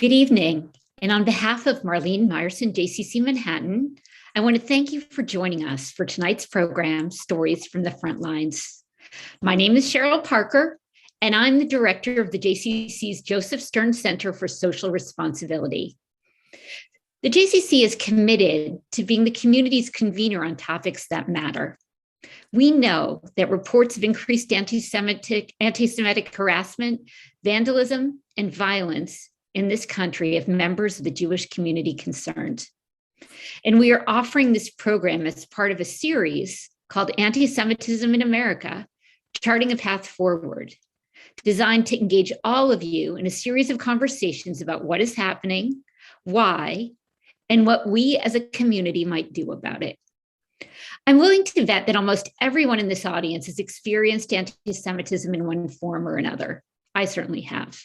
Good evening, and on behalf of Marlene Meyerson, JCC Manhattan, I want to thank you for joining us for tonight's program, Stories from the Front Lines. My name is Cheryl Parker, and I'm the director of the JCC's Joseph Stern Center for Social Responsibility. The JCC is committed to being the community's convener on topics that matter. We know that reports of increased anti-Semitic harassment, vandalism, and violence in this country of members of the Jewish community concerned. And we are offering this program as part of a series called Anti-Semitism in America, Charting a Path Forward, designed to engage all of you in a series of conversations about what is happening, why, and what we as a community might do about it. I'm willing to bet that almost everyone in this audience has experienced anti-Semitism in one form or another. I certainly have.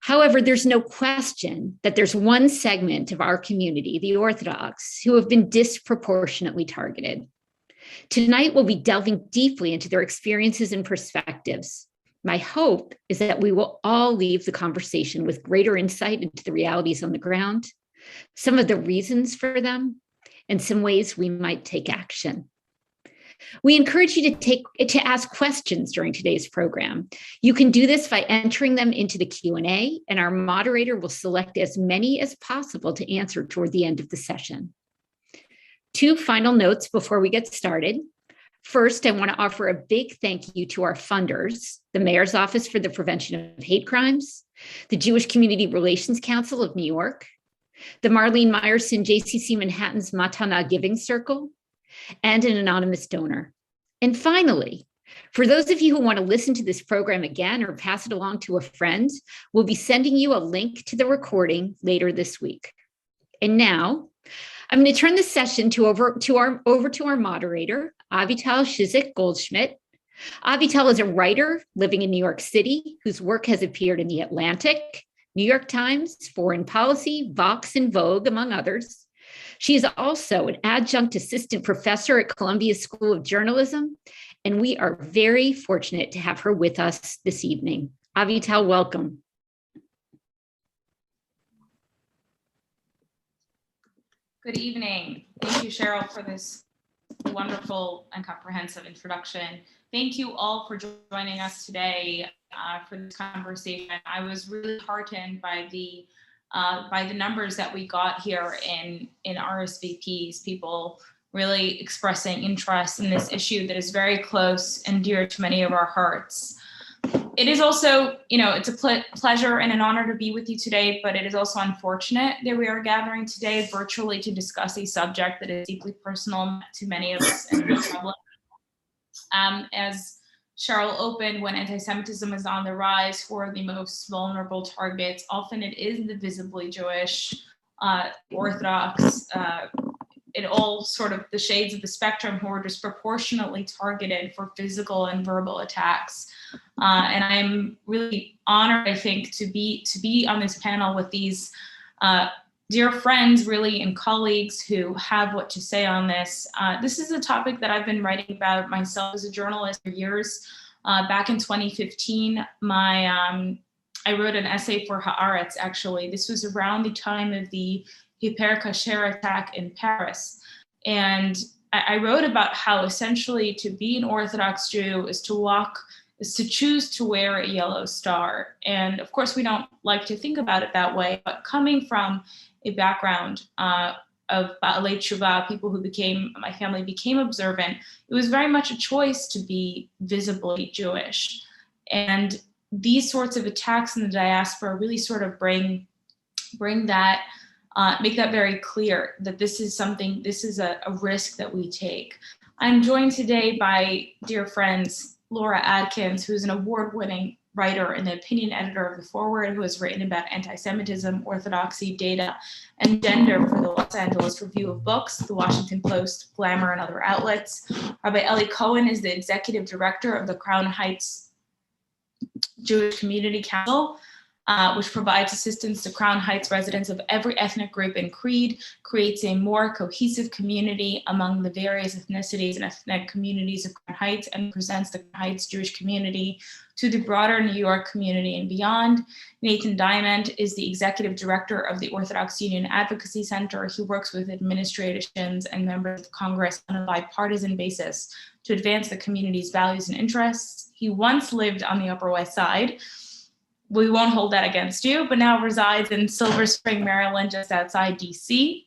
However, there's no question that there's one segment of our community, the Orthodox, who have been disproportionately targeted. Tonight, we'll be delving deeply into their experiences and perspectives. My hope is that we will all leave the conversation with greater insight into the realities on the ground, some of the reasons for them, and some ways we might take action. We encourage you to ask questions during today's program. You can do this by entering them into the Q&A, and our moderator will select as many as possible to answer toward the end of the session. Two final notes before we get started. First, I want to offer a big thank you to our funders, the Mayor's Office for the Prevention of Hate Crimes, the Jewish Community Relations Council of New York, the Marlene Meyerson JCC Manhattan's Matana Giving Circle, and an anonymous donor. And finally, for those of you who want to listen to this program again or pass it along to a friend, we'll be sending you a link to the recording later this week. And now, I'm going to turn the session over to our moderator, Avital Chizhik-Goldschmidt. Avital is a writer living in New York City whose work has appeared in The Atlantic, New York Times, Foreign Policy, Vox, and Vogue, among others. She is also an adjunct assistant professor at Columbia School of Journalism, and we are very fortunate to have her with us this evening. Avital, welcome. Good evening. Thank you, Cheryl, for this wonderful and comprehensive introduction. Thank you all for joining us today for this conversation. I was really heartened by the numbers that we got here in RSVPs, people really expressing interest in this issue that is very close and dear to many of our hearts. It is also, it's a pleasure and an honor to be with you today, but it is also unfortunate that we are gathering today virtually to discuss a subject that is deeply personal to many of us in the public. As Cheryl opened, when anti-Semitism is on the rise, for the most vulnerable targets, often it is the visibly Jewish, Orthodox, in all sort of the shades of the spectrum who are disproportionately targeted for physical and verbal attacks. And I'm really honored, I think, to be on this panel with these dear friends, really, and colleagues who have what to say on this. This is a topic that I've been writing about myself as a journalist for years. Back in 2015, I wrote an essay for Haaretz, actually. This was around the time of the Hyper Kasher attack in Paris. And I wrote about how essentially to be an Orthodox Jew is to choose to wear a yellow star. And of course, we don't like to think about it that way, but coming from a background of Ba'alei Tshuva, people who my family became observant, it was very much a choice to be visibly Jewish. And these sorts of attacks in the diaspora really sort of bring that, make that very clear that this is a risk that we take. I'm joined today by dear friends, Laura Adkins, who's an award-winning writer and the opinion editor of The Forward, who has written about anti-Semitism, orthodoxy, data, and gender for the Los Angeles Review of Books, the Washington Post, Glamour, and other outlets. Rabbi Eli Cohen is the executive director of the Crown Heights Jewish Community Council. which provides assistance to Crown Heights residents of every ethnic group and creed, creates a more cohesive community among the various ethnicities and ethnic communities of Crown Heights, and presents the Crown Heights Jewish community to the broader New York community and beyond. Nathan Diament is the executive director of the Orthodox Union Advocacy Center. He works with administrations and members of Congress on a bipartisan basis to advance the community's values and interests. He once lived on the Upper West Side. We won't hold that against you, but now resides in Silver Spring, Maryland, just outside DC.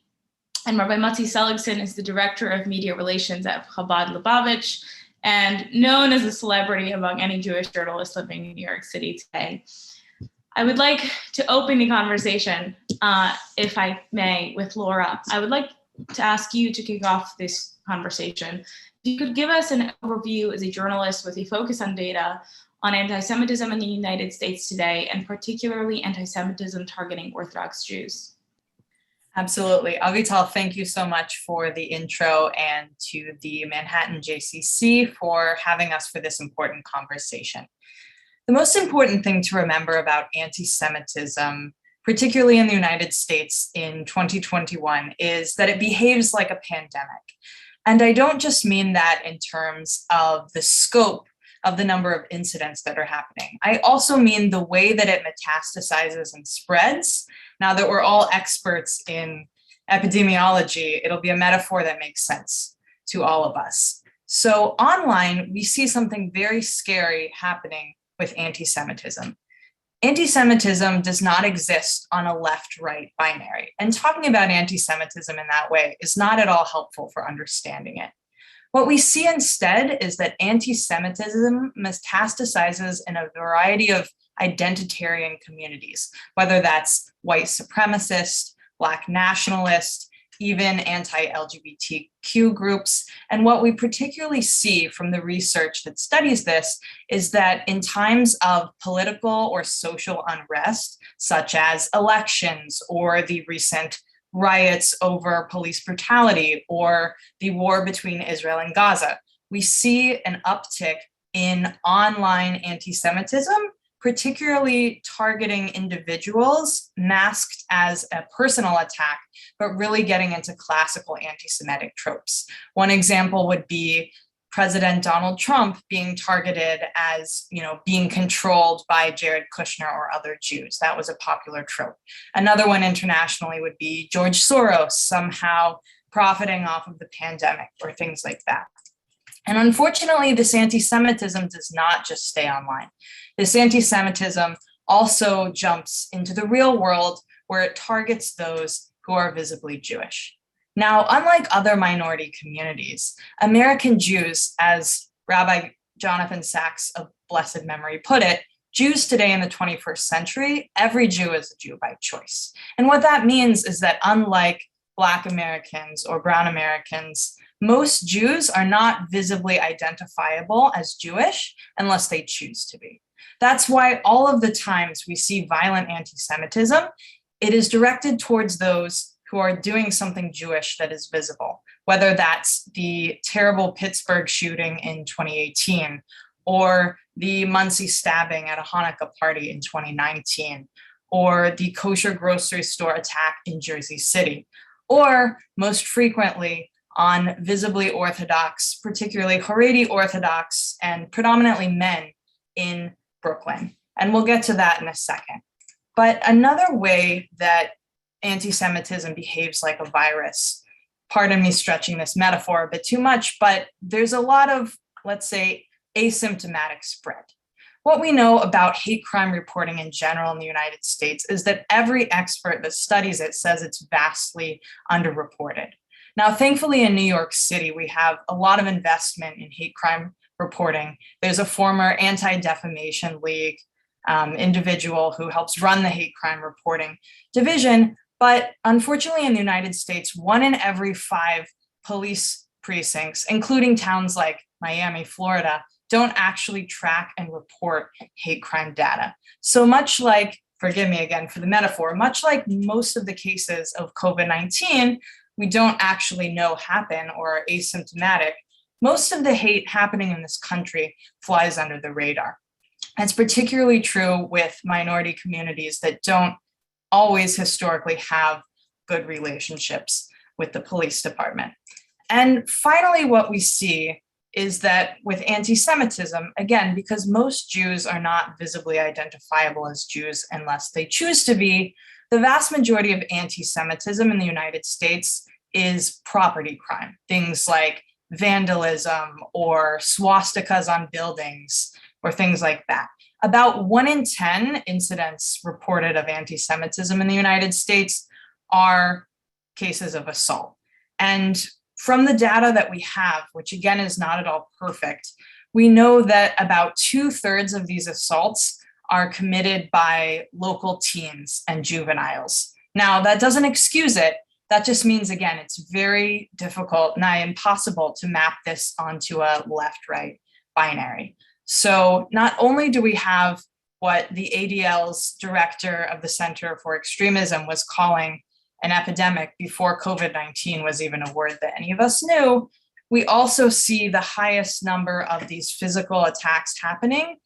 And Rabbi Motti Seligson is the director of media relations at Chabad Lubavitch, and known as a celebrity among any Jewish journalists living in New York City today. I would like to open the conversation, if I may, with Laura. I would like to ask you to kick off this conversation. If you could give us an overview as a journalist with a focus on data on anti-Semitism in the United States today, and particularly anti-Semitism targeting Orthodox Jews. Absolutely. Avital, thank you so much for the intro, and to the Manhattan Jccc for having us for this important conversation. The most important thing to remember about anti-Semitism, particularly in the United States in 2021, is that it behaves like a pandemic. And I don't just mean that in terms of the scope of the number of incidents that are happening. I also mean the way that it metastasizes and spreads. Now that we're all experts in epidemiology, it'll be a metaphor that makes sense to all of us. So online, we see something very scary happening with anti-Semitism. Anti-Semitism does not exist on a left-right binary, and talking about anti-Semitism in that way is not at all helpful for understanding it. What we see instead is that anti-Semitism metastasizes in a variety of identitarian communities, whether that's white supremacist, Black nationalist, even anti-LGBTQ groups. And what we particularly see from the research that studies this is that in times of political or social unrest, such as elections or the recent riots over police brutality or the war between Israel and Gaza, we see an uptick in online anti-Semitism, particularly targeting individuals masked as a personal attack, but really getting into classical anti-Semitic tropes. One example would be President Donald Trump being targeted as, being controlled by Jared Kushner or other Jews. That was a popular trope. Another one internationally would be George Soros somehow profiting off of the pandemic or things like that. And unfortunately, this anti-Semitism does not just stay online. This anti-Semitism also jumps into the real world, where it targets those who are visibly Jewish. Now, unlike other minority communities, American Jews, as Rabbi Jonathan Sacks of blessed memory put it, Jews today in the 21st century, every Jew is a Jew by choice. And what that means is that unlike Black Americans or Brown Americans, most Jews are not visibly identifiable as Jewish unless they choose to be. That's why all of the times we see violent anti-Semitism, it is directed towards those who are doing something Jewish that is visible, whether that's the terrible Pittsburgh shooting in 2018, or the Muncie stabbing at a Hanukkah party in 2019, or the kosher grocery store attack in Jersey City, or most frequently on visibly Orthodox, particularly Haredi Orthodox and predominantly men in Brooklyn. And we'll get to that in a second. But another way that anti-Semitism behaves like a virus, pardon me stretching this metaphor a bit too much, but there's a lot of, let's say, asymptomatic spread. What we know about hate crime reporting in general in the United States is that every expert that studies it says it's vastly underreported. Now, thankfully, in New York City, we have a lot of investment in hate crime reporting. There's a former Anti-Defamation League individual who helps run the hate crime reporting division. But unfortunately, in the United States, 1 in every 5 police precincts, including towns like Miami, Florida, don't actually track and report hate crime data. So much like, forgive me again for the metaphor, much like most of the cases of COVID-19, we don't actually know happen or are asymptomatic, most of the hate happening in this country flies under the radar. And it's particularly true with minority communities that don't always historically have good relationships with the police department. And finally, what we see is that with anti-Semitism, again, because most Jews are not visibly identifiable as Jews unless they choose to be, the vast majority of anti-Semitism in the United States is property crime, things like vandalism or swastikas on buildings or things like that. About 1 in 10 incidents reported of anti-Semitism in the United States are cases of assault. And from the data that we have, which again is not at all perfect, we know that about 2/3 of these assaults are committed by local teens and juveniles. Now, that doesn't excuse it. That just means, again, it's very difficult, nigh impossible to map this onto a left-right binary. So not only do we have what the ADL's director of the Center for Extremism was calling an epidemic before COVID-19 was even a word that any of us knew, we also see the highest number of these physical attacks happening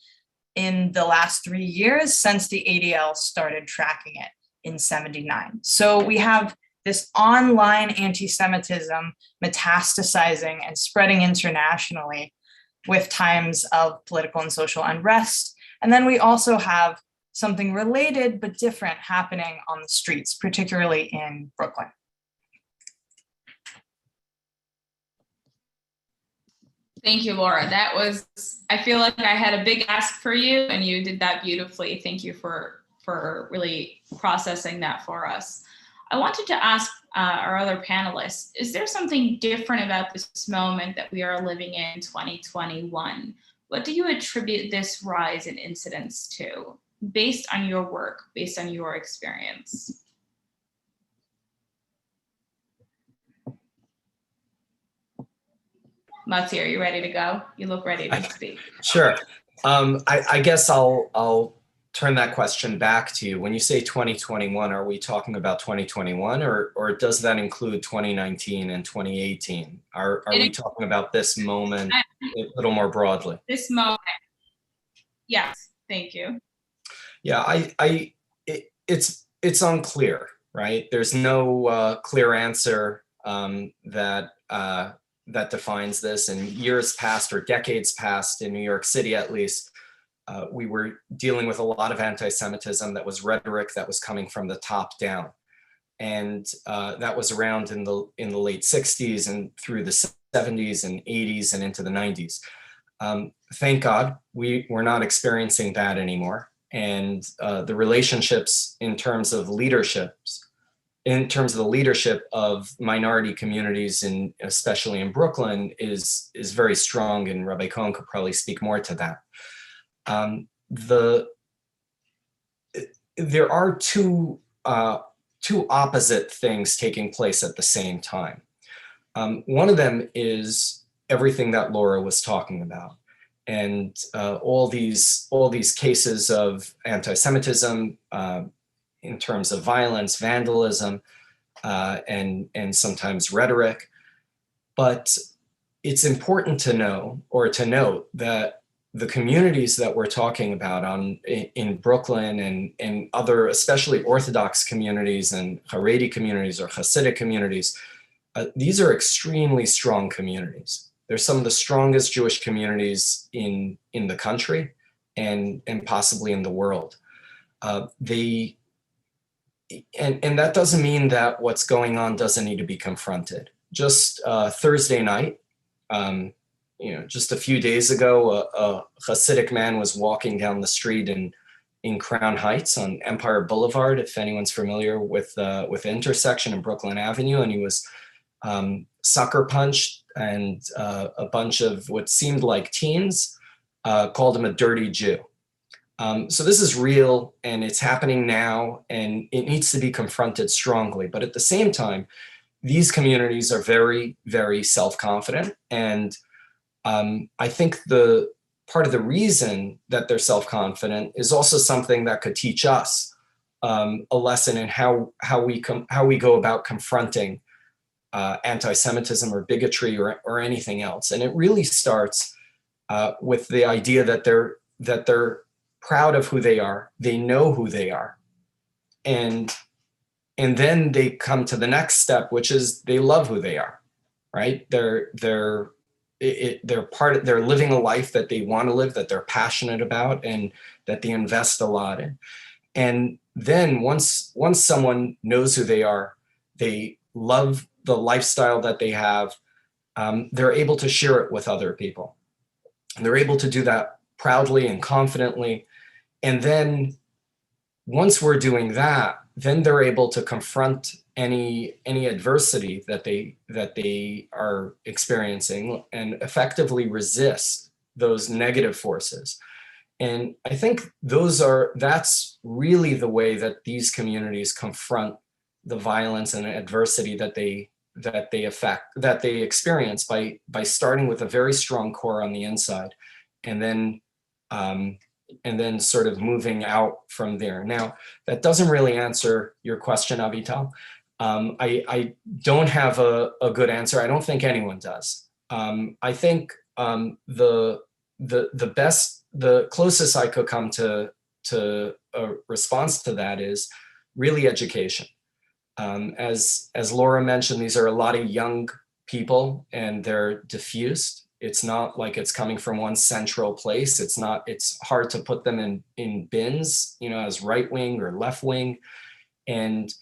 in the last 3 years since the ADL started tracking it in '79. So we have this online anti-Semitism metastasizing and spreading internationally with times of political and social unrest. And then we also have something related but different happening on the streets, particularly in Brooklyn. Thank you, Laura. That was, I feel like I had a big ask for you and you did that beautifully. Thank you for really processing that for us. I wanted to ask our other panelists, is there something different about this moment that we are living in 2021? What do you attribute this rise in incidents to, based on your work, based on your experience? Motti, are you ready to go? You look ready to speak. Sure. I guess I'll turn that question back to you. When you say 2021, are we talking about 2021 or does that include 2019 and 2018? Are we talking about this moment a little more broadly? This moment. Yes, thank you. Yeah, it's unclear, right? There's no clear answer that defines this. In years past or decades past, in New York City at least, we were dealing with a lot of anti-Semitism that was rhetoric that was coming from the top down. And that was around in the late 60s and through the 70s and 80s and into the 90s. Thank God we're not experiencing that anymore. And the relationships in terms of the leadership of minority communities, especially in Brooklyn, is very strong, and Rabbi Cohen could probably speak more to that. There are two opposite things taking place at the same time. One of them is everything that Laura was talking about, and all these cases of anti-Semitism in terms of violence, vandalism, and sometimes rhetoric. But it's important to note that the communities that we're talking about in Brooklyn and other, especially Orthodox communities and Haredi communities or Hasidic communities, these are extremely strong communities. They're some of the strongest Jewish communities in the country and possibly in the world. And that doesn't mean that what's going on doesn't need to be confronted. Just Thursday night, just a few days ago, a Hasidic man was walking down the street in Crown Heights on Empire Boulevard, if anyone's familiar with the intersection in Brooklyn Avenue, and he was sucker punched, and a bunch of what seemed like teens called him a dirty Jew. So this is real, and it's happening now, and it needs to be confronted strongly. But at the same time, these communities are very, very self-confident. And I think the part of the reason that they're self-confident is also something that could teach us a lesson in how we go about confronting anti-Semitism or bigotry or anything else. And it really starts with the idea that they're proud of who they are. They know who they are. And then they come to the next step, which is they love who they are, right? They're living a life that they want to live, that they're passionate about, and that they invest a lot in. And then once someone knows who they are, they love the lifestyle that they have, they're able to share it with other people. And they're able to do that proudly and confidently. And then once we're doing that, then they're able to confront any adversity that they are experiencing and effectively resist those negative forces. And I think that's really the way that these communities confront the violence and adversity that they experience by starting with a very strong core on the inside, and then sort of moving out from there. Now, that doesn't really answer your question, Avital. I don't have a good answer. I don't think anyone does. I think the closest I could come to a response to that is really education. As Laura mentioned, these are a lot of young people and they're diffused. It's not like it's coming from one central place. It's hard to put them in bins, as right wing or left wing. And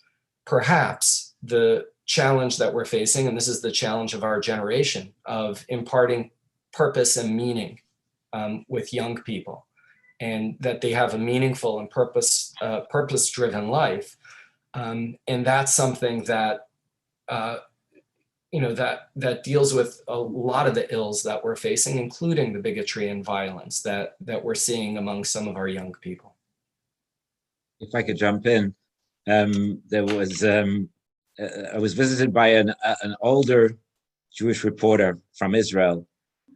perhaps the challenge that we're facing, and this is the challenge of our generation, of imparting purpose and meaning with young people, and that they have a meaningful and purpose-driven life. And that's something that that deals with a lot of the ills that we're facing, including the bigotry and violence that we're seeing among some of our young people. If I could jump in, there was I was visited by an older Jewish reporter from Israel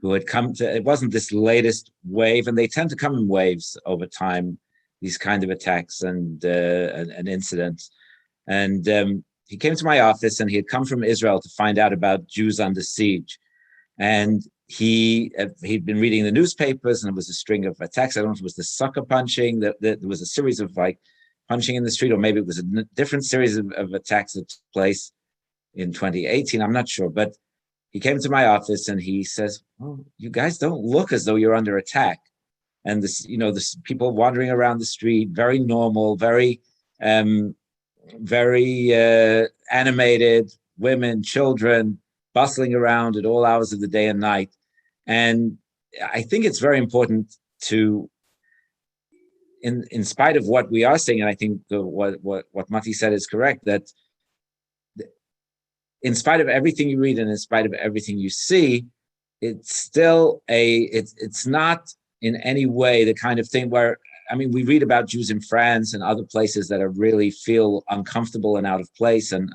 who had come to. It wasn't this latest wave, and they tend to come in waves over time, these kind of attacks and incidents. And he came to my office, and he had come from Israel to find out about Jews under siege. And he'd been reading the newspapers, and it was a string of attacks. I don't know if it was the sucker punching, there was a series of punching in the street, or maybe it was a different series of attacks that took place in 2018. I'm not sure, but he came to my office and he says, "Oh, you guys don't look as though you're under attack." And this people wandering around the street, very normal, very animated, women, children, bustling around at all hours of the day and night. And I think it's very important to, in spite of what we are seeing, and I think what Motti said is correct, that in spite of everything you read and in spite of everything you see, it's still it's not in any way the kind of thing where, we read about Jews in France and other places that really feel uncomfortable and out of place, and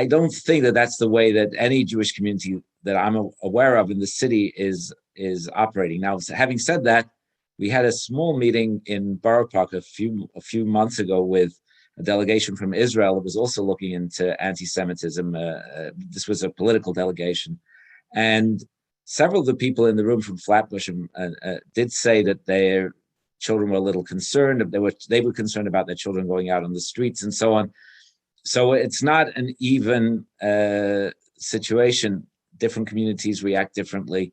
I don't think that that's the way that any Jewish community that I'm aware of in the city is operating. Now, having said that, we had a small meeting in Borough Park a few months ago with a delegation from Israel that was also looking into anti-Semitism. This was a political delegation, and several of the people in the room from Flatbush did say that their children were a little concerned. They were concerned about their children going out on the streets and so on. So it's not an even situation. Different communities react differently.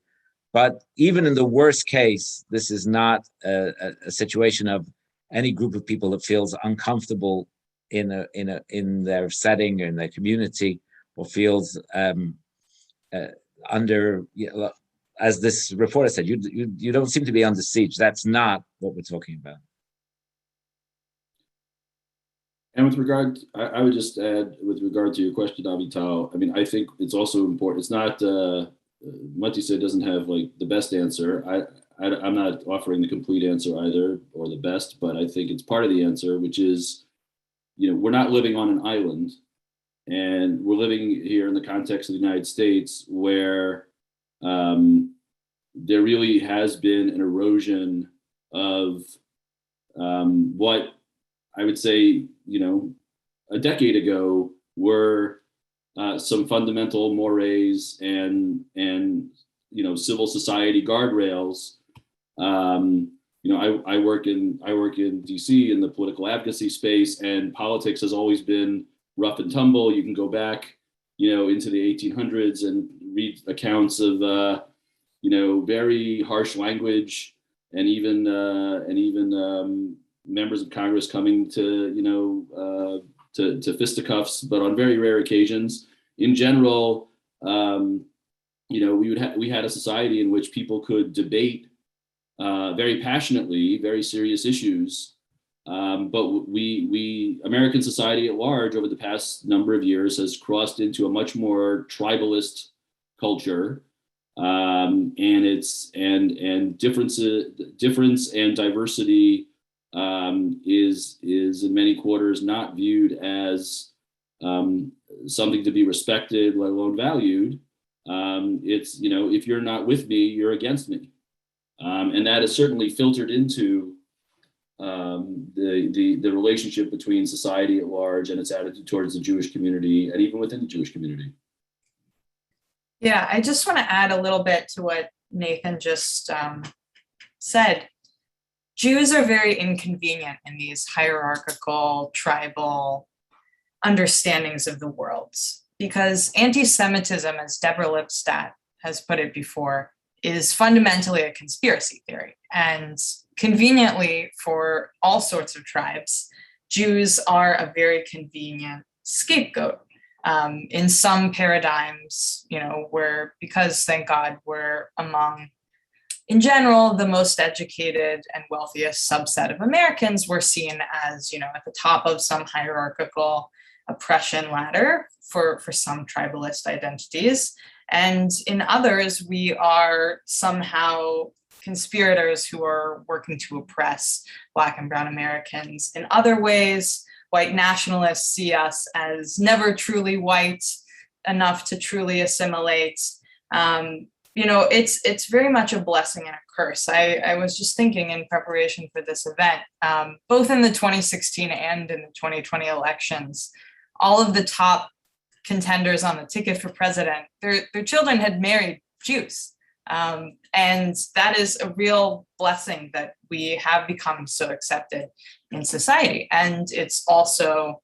But even in the worst case, this is not a situation of any group of people that feels uncomfortable in their setting or in their community, or feels under, as this reporter said, you don't seem to be under siege. That's not what we're talking about. And with regard, I would just add, with regard to your question, Avital, I think it's also important. It's not, Motti said doesn't have the best answer. I'm not offering the complete answer either, or the best, but I think it's part of the answer, which is, we're not living on an island, and we're living here in the context of the United States, where there really has been an erosion of what I would say, a decade ago were some fundamental mores and civil society guardrails I work in DC in the political advocacy space, and politics has always been rough and tumble. You can go back, into the 1800s and read accounts of, very harsh language, and even members of Congress coming to fisticuffs, but on very rare occasions. In general, we had a society in which people could debate very passionately, very serious issues. But American society at large over the past number of years has crossed into a much more tribalist culture. And difference and diversity is in many quarters not viewed as something to be respected, let alone valued. It's, if you're not with me, you're against me. And that has certainly filtered into the relationship between society at large and its attitude towards the Jewish community, and even within the Jewish community. Yeah, I just want to add a little bit to what Nathan just said. Jews are very inconvenient in these hierarchical, tribal understandings of the world, because anti-Semitism, as Deborah Lipstadt has put it before, is fundamentally a conspiracy theory. And conveniently for all sorts of tribes, Jews are a very convenient scapegoat. In some paradigms, because thank God we're among, in general, the most educated and wealthiest subset of Americans, we're seen as, at the top of some hierarchical oppression ladder for some tribalist identities. And in others, we are somehow conspirators who are working to oppress Black and Brown Americans. In other ways, white nationalists see us as never truly white enough to truly assimilate. It's very much a blessing and a curse. I was just thinking in preparation for this event, both in the 2016 and in the 2020 elections, all of the top contenders on the ticket for president, their children had married Jews. And that is a real blessing that we have become so accepted in society. And it's also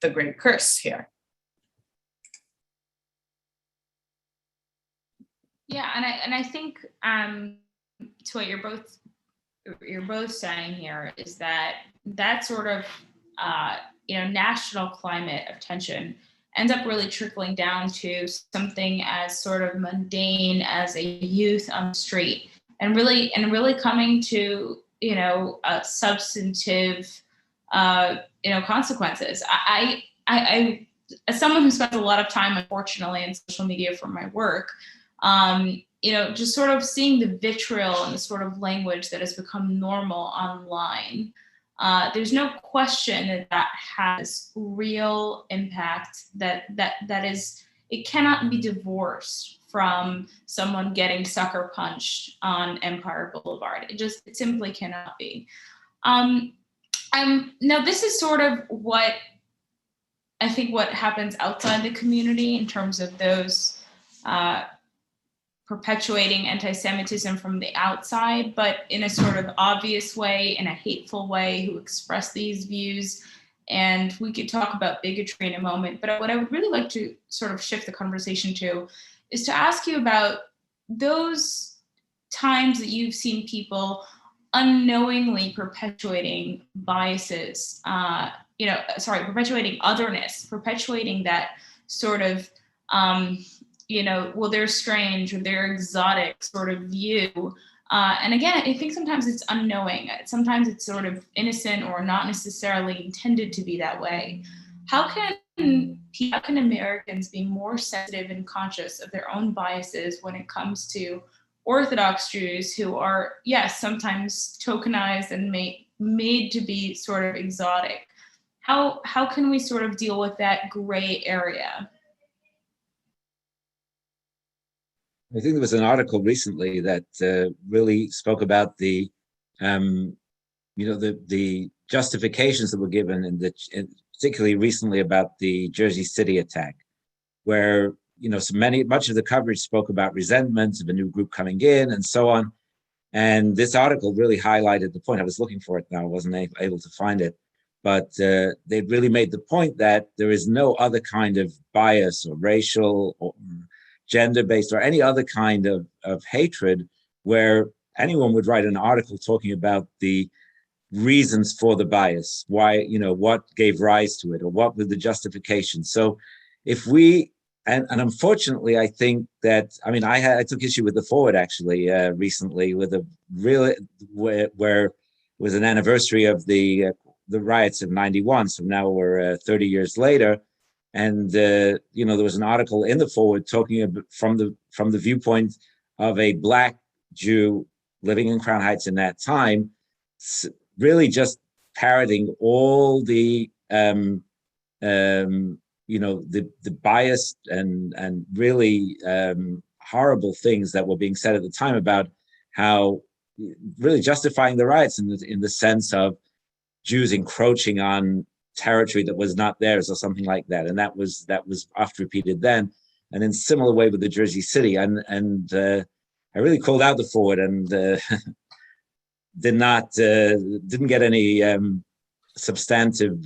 the great curse here. Yeah, and I think to what you're both saying here is that sort of national climate of tension ends up really trickling down to something as sort of mundane as a youth on the street, and really coming to substantive consequences. I as someone who spends a lot of time, unfortunately, in social media for my work, just sort of seeing the vitriol and the sort of language that has become normal online. There's no question that has real impact, that is, it cannot be divorced from someone getting sucker punched on Empire Boulevard. It simply cannot be. Now this is sort of what I think what happens outside the community in terms of those perpetuating anti-Semitism from the outside, but in a sort of obvious way, in a hateful way, who express these views. And we could talk about bigotry in a moment, but what I would really like to sort of shift the conversation to is to ask you about those times that you've seen people unknowingly perpetuating biases, perpetuating otherness, perpetuating that sort of, they're strange or they're exotic sort of view. And again, I think sometimes it's unknowing. Sometimes it's sort of innocent or not necessarily intended to be that way. How can Americans be more sensitive and conscious of their own biases when it comes to Orthodox Jews who are, yes, sometimes tokenized and made to be sort of exotic? How can we sort of deal with that gray area? I think there was an article recently that really spoke about the justifications that were given, and particularly recently about the Jersey City attack, where much of the coverage spoke about resentments of a new group coming in and so on. And this article really highlighted the point. I was looking for it now, I wasn't able to find it. But they really made the point that there is no other kind of bias or racial or gender-based or any other kind of hatred where anyone would write an article talking about the reasons for the bias, why, what gave rise to it, or what were the justifications. So if we, and unfortunately, I think that, I took issue with the forward actually recently with a real, where it was an anniversary of the riots of 91. So now we're 30 years later. And, there was an article in the forward talking about, from the viewpoint of a Black Jew living in Crown Heights in that time, really just parroting all the, the biased and really horrible things that were being said at the time about how really justifying the riots in the sense of Jews encroaching on territory that was not theirs or something like that. And that was oft repeated then. And in similar way with the Jersey City. And I really called out the forward and didn't get any substantive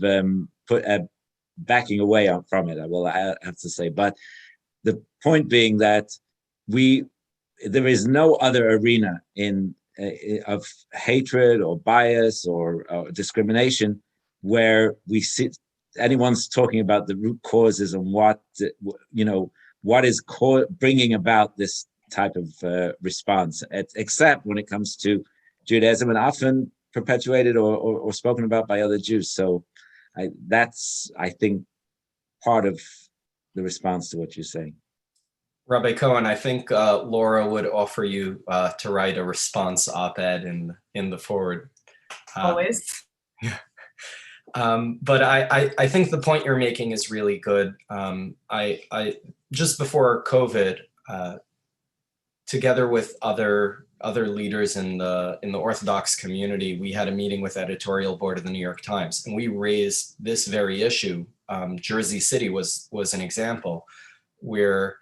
backing away from it, I have to say. But the point being that there is no other arena of hatred or bias or discrimination where we see anyone's talking about the root causes and what is bringing about this type of response, except when it comes to Judaism, and often perpetuated or spoken about by other Jews. So that's, I think, part of the response to what you're saying. Rabbi Cohen, I think Laura would offer you to write a response op-ed in the forward. Always. Yeah. But I think the point you're making is really good. I just before COVID, together with other leaders in the Orthodox community, we had a meeting with editorial board of the New York Times, and we raised this very issue. Jersey City was an example where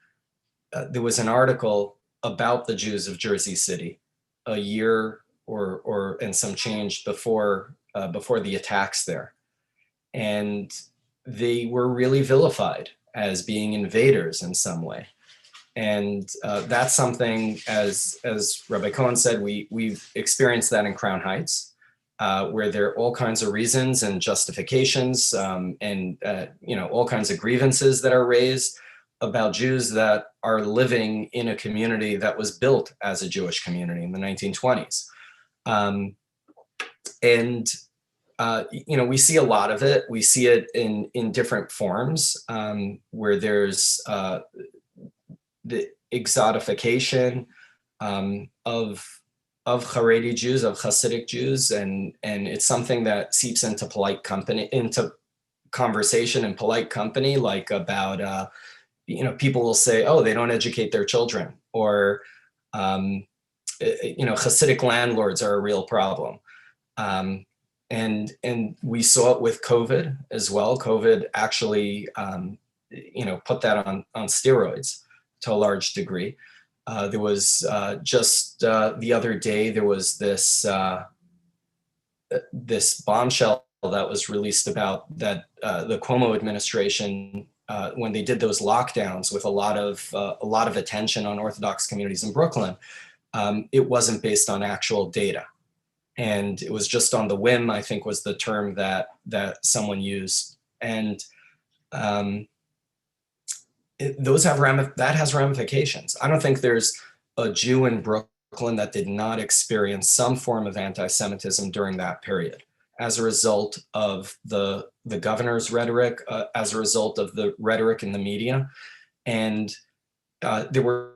there was an article about the Jews of Jersey City a year or and some change before the attacks there, and they were really vilified as being invaders in some way. And that's something, as Rabbi Cohen said, we've experienced that in Crown Heights, where there are all kinds of reasons and justifications and all kinds of grievances that are raised about Jews that are living in a community that was built as a Jewish community in the 1920s. We see a lot of it. We see it in different forms where there's the exotification of Haredi Jews, of Hasidic Jews, and it's something that seeps into into conversation and polite company, like about people will say, oh, they don't educate their children, or Hasidic landlords are a real problem. And we saw it with COVID as well. COVID actually put that on steroids to a large degree. There was just the other day, there was this bombshell that was released about that the Cuomo administration, when they did those lockdowns with a lot of attention on Orthodox communities in Brooklyn, it wasn't based on actual data, and it was just on the whim, I think was the term that someone used, and that has ramifications. I don't think there's a Jew in Brooklyn that did not experience some form of anti-Semitism during that period, as a result of the governor's rhetoric, as a result of the rhetoric in the media. And there were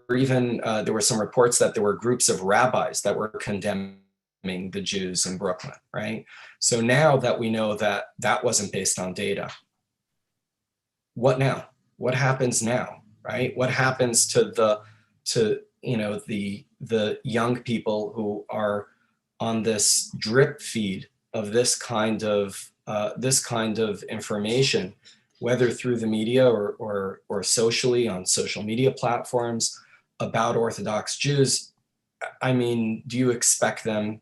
some reports that there were groups of rabbis that were condemning the Jews in Brooklyn, right? So now that we know that that wasn't based on data, what now? What happens now, right? What happens to the young people who are on this drip feed of this kind of information, whether through the media or socially on social media platforms about Orthodox Jews? I mean, do you expect them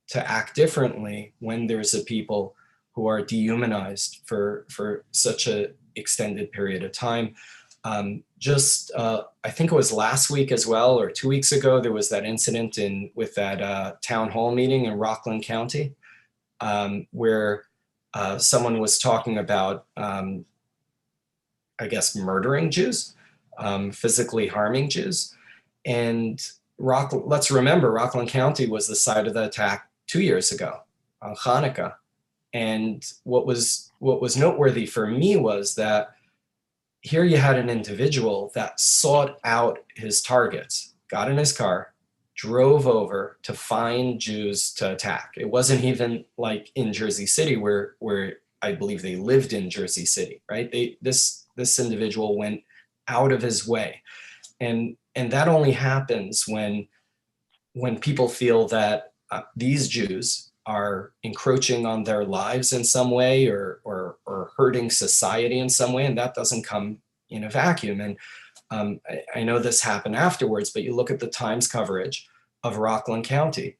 to act differently when there's a people who are dehumanized for such an extended period of time? I think it was last week as well, or 2 weeks ago, there was that incident with that town hall meeting in Rockland County, where someone was talking about, I guess, murdering Jews, physically harming Jews. And let's remember, Rockland County was the site of the attack 2 years ago on Hanukkah. And what was noteworthy for me was that here you had an individual that sought out his targets, got in his car, drove over to find Jews to attack. It wasn't even like in Jersey City where I believe they lived in Jersey City, right? This individual went out of his way. And that only happens when people feel that these Jews are encroaching on their lives in some way or hurting society in some way, and that doesn't come in a vacuum. And I know this happened afterwards, but you look at the Times coverage of Rockland County.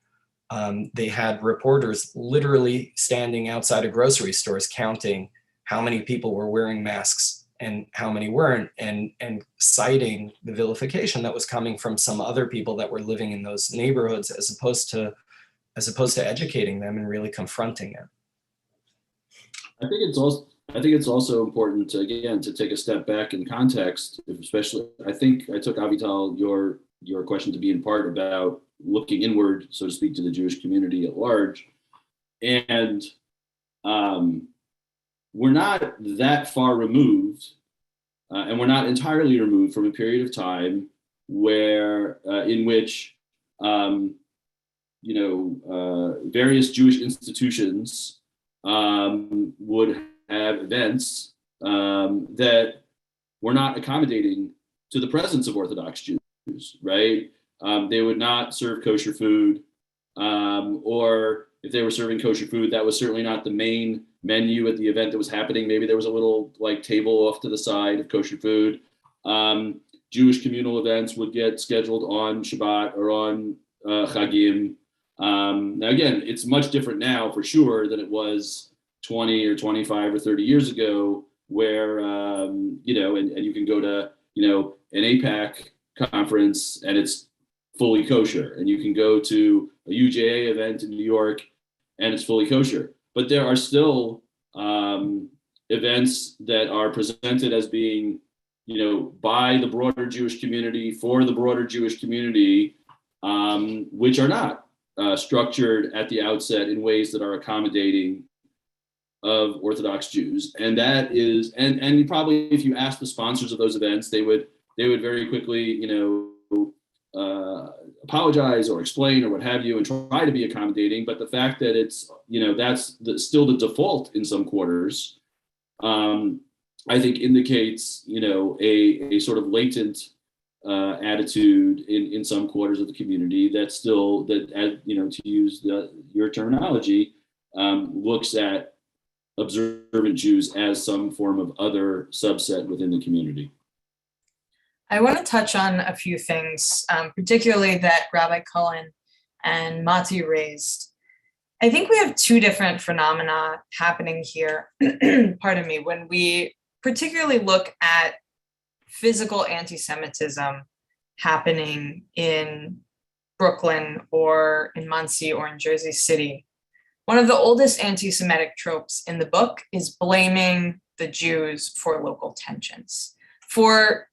They had reporters literally standing outside of grocery stores counting how many people were wearing masks and how many weren't, and citing the vilification that was coming from some other people that were living in those neighborhoods, as opposed to educating them and really confronting it. I think it's also important to, again, to take a step back in context, especially, I think I took, Avital, your question to be in part about looking inward, so to speak, to the Jewish community at large. And we're not that far removed, and we're not entirely removed from a period of time where, in which, various Jewish institutions would have events that were not accommodating to the presence of Orthodox Jews, right? They would not serve kosher food, or if they were serving kosher food, that was certainly not the main menu at the event that was happening. Maybe there was a little table off to the side of kosher food. Jewish communal events would get scheduled on Shabbat or on Chagim. Now, again, it's much different now for sure than it was 20 or 25 or 30 years ago, where, and you can go to, an APAC conference and it's fully kosher, and you can go to a UJA event in New York and it's fully kosher. But there are still events that are presented as being, by the broader Jewish community, for the broader Jewish community, which are not structured at the outset in ways that are accommodating of Orthodox Jews. And that is, and you probably, if you ask the sponsors of those events, they would very quickly, apologize or explain or what have you, and try to be accommodating. But the fact that it's, that's still the default in some quarters, I think indicates, a sort of latent attitude in some quarters of the community that still, to use your terminology, looks at observant Jews as some form of other subset within the community. I want to touch on a few things, particularly that Rabbi Cohen and Motti raised. I think we have two different phenomena happening here, pardon me, when we particularly look at physical anti-Semitism happening in Brooklyn or in Monsey or in Jersey City. One of the oldest anti-Semitic tropes in the book is blaming the Jews for local tensions. For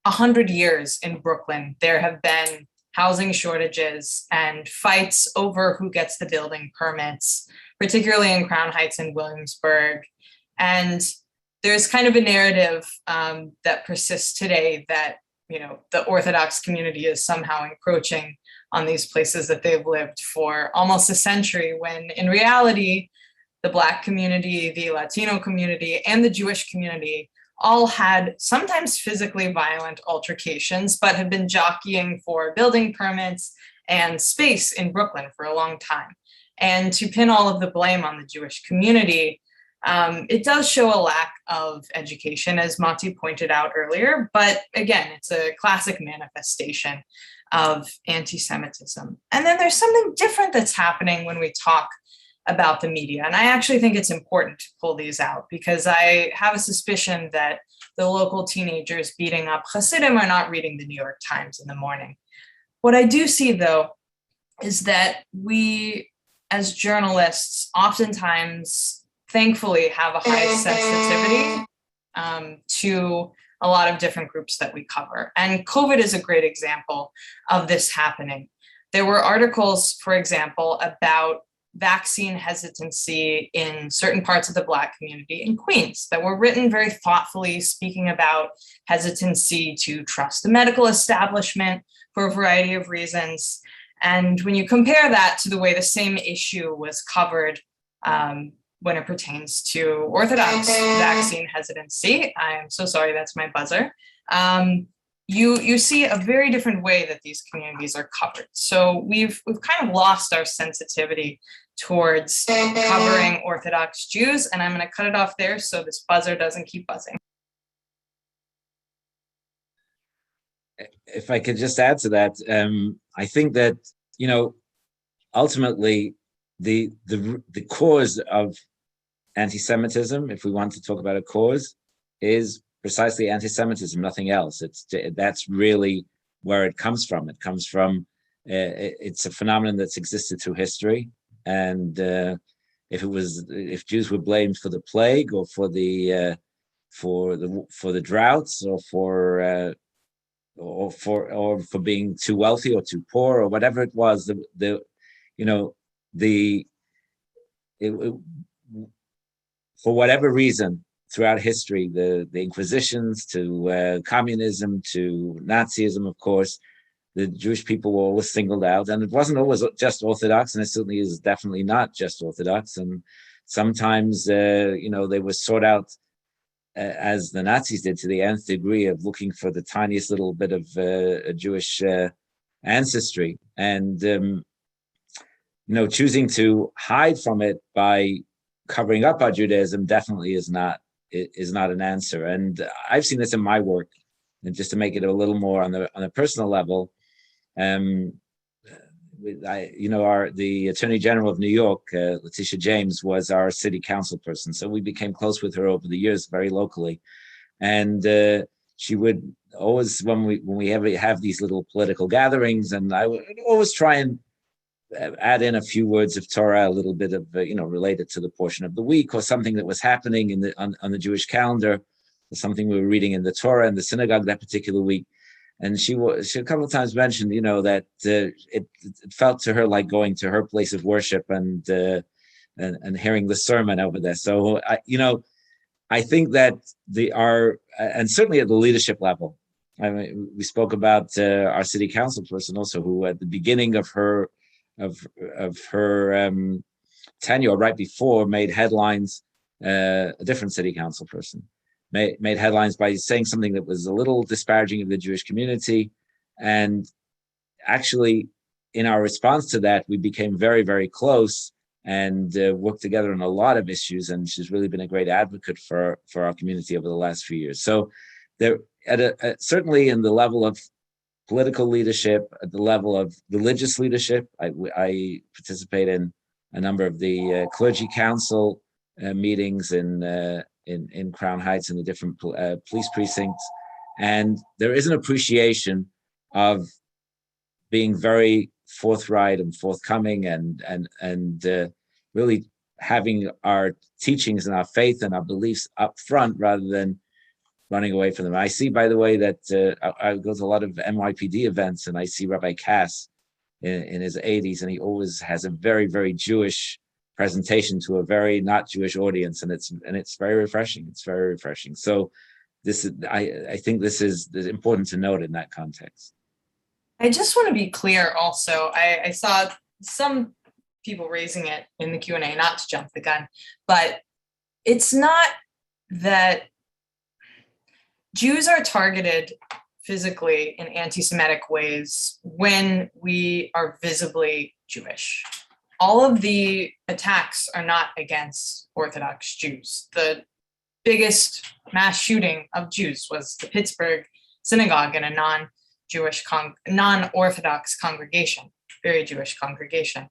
100 years in Brooklyn, there have been housing shortages and fights over who gets the building permits, particularly in Crown Heights and Williamsburg. And there's kind of a narrative that persists today that, the Orthodox community is somehow encroaching on these places that they've lived for almost a century, when in reality, the Black community, the Latino community, and the Jewish community all had sometimes physically violent altercations, but have been jockeying for building permits and space in Brooklyn for a long time. And to pin all of the blame on the Jewish community, it does show a lack of education, as Motti pointed out earlier, but again, it's a classic manifestation of anti-Semitism. And then there's something different that's happening when we talk about the media. And I actually think it's important to pull these out because I have a suspicion that the local teenagers beating up Hasidim are not reading the New York Times in the morning. What I do see, though, is that we, as journalists, oftentimes, thankfully, have a high sensitivity to a lot of different groups that we cover. And COVID is a great example of this happening. There were articles, for example, about vaccine hesitancy in certain parts of the Black community in Queens that were written very thoughtfully, speaking about hesitancy to trust the medical establishment for a variety of reasons. And when you compare that to the way the same issue was covered when it pertains to Orthodox vaccine hesitancy, I am so sorry, that's my buzzer. You see a very different way that these communities are covered. So we've kind of lost our sensitivity towards covering Orthodox Jews, and I'm going to cut it off there so this buzzer doesn't keep buzzing. If I could just add to that, I think that, you know, ultimately the cause of anti-Semitism, if we want to talk about a cause, is precisely anti-Semitism, nothing else. That's really where it comes from. It comes from, it's a phenomenon that's existed through history. And if Jews were blamed for the plague or for the droughts or for being too wealthy or too poor or whatever it was, for whatever reason, throughout history, the Inquisitions to communism to Nazism, of course, the Jewish people were always singled out, and it wasn't always just Orthodox, and it certainly is definitely not just Orthodox. And sometimes, they were sought out, as the Nazis did, to the nth degree of looking for the tiniest little bit of a Jewish ancestry, and choosing to hide from it by covering up our Judaism definitely is not an answer. And I've seen this in my work, and just to make it a little more on a personal level, the Attorney General of New York, Letitia James, was our city council person. So we became close with her over the years, very locally. And she would always, when we have these little political gatherings, and I would always try and add in a few words of Torah, a little bit of, related to the portion of the week or something that was happening on the Jewish calendar, or something we were reading in the Torah in the synagogue that particular week. And she a couple of times mentioned, that it felt to her like going to her place of worship and hearing the sermon over there. So, I think that and certainly at the leadership level, I mean, we spoke about our city council person also, who at the beginning of her tenure, right before, made headlines. A different city council person made headlines by saying something that was a little disparaging of the Jewish community, and actually, in our response to that, we became very, very close and worked together on a lot of issues. And she's really been a great advocate for our community over the last few years. So, there, certainly in the level of political leadership, at the level of religious leadership, I participate in a number of the clergy council meetings in Crown Heights and the different police precincts, and there is an appreciation of being very forthright and forthcoming, and really having our teachings and our faith and our beliefs up front rather than running away from them. I see, by the way, that I go to a lot of NYPD events, and I see Rabbi Cass in his 80s, and he always has a very, very Jewish presentation to a very not Jewish audience, and it's very refreshing. It's very refreshing. So I think this is important to note in that context. I just want to be clear also. I saw some people raising it in the Q&A, not to jump the gun, but it's not that Jews are targeted physically in anti-Semitic ways when we are visibly Jewish. All of the attacks are not against Orthodox Jews. The biggest mass shooting of Jews was the Pittsburgh synagogue in a non non-Orthodox congregation, very Jewish congregation.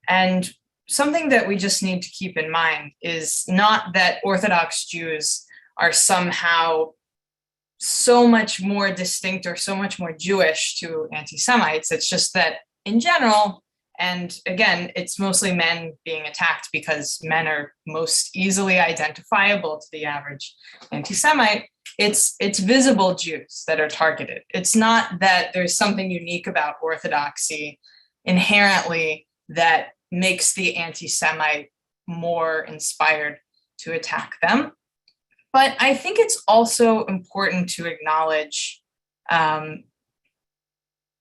And something that we just need to keep in mind is not that Orthodox Jews are somehow so much more distinct or so much more Jewish to anti-Semites. It's just that in general, and again, it's mostly men being attacked because men are most easily identifiable to the average anti-Semite. It's visible Jews that are targeted. It's not that there's something unique about Orthodoxy inherently that makes the anti-Semite more inspired to attack them. But I think it's also important to acknowledge,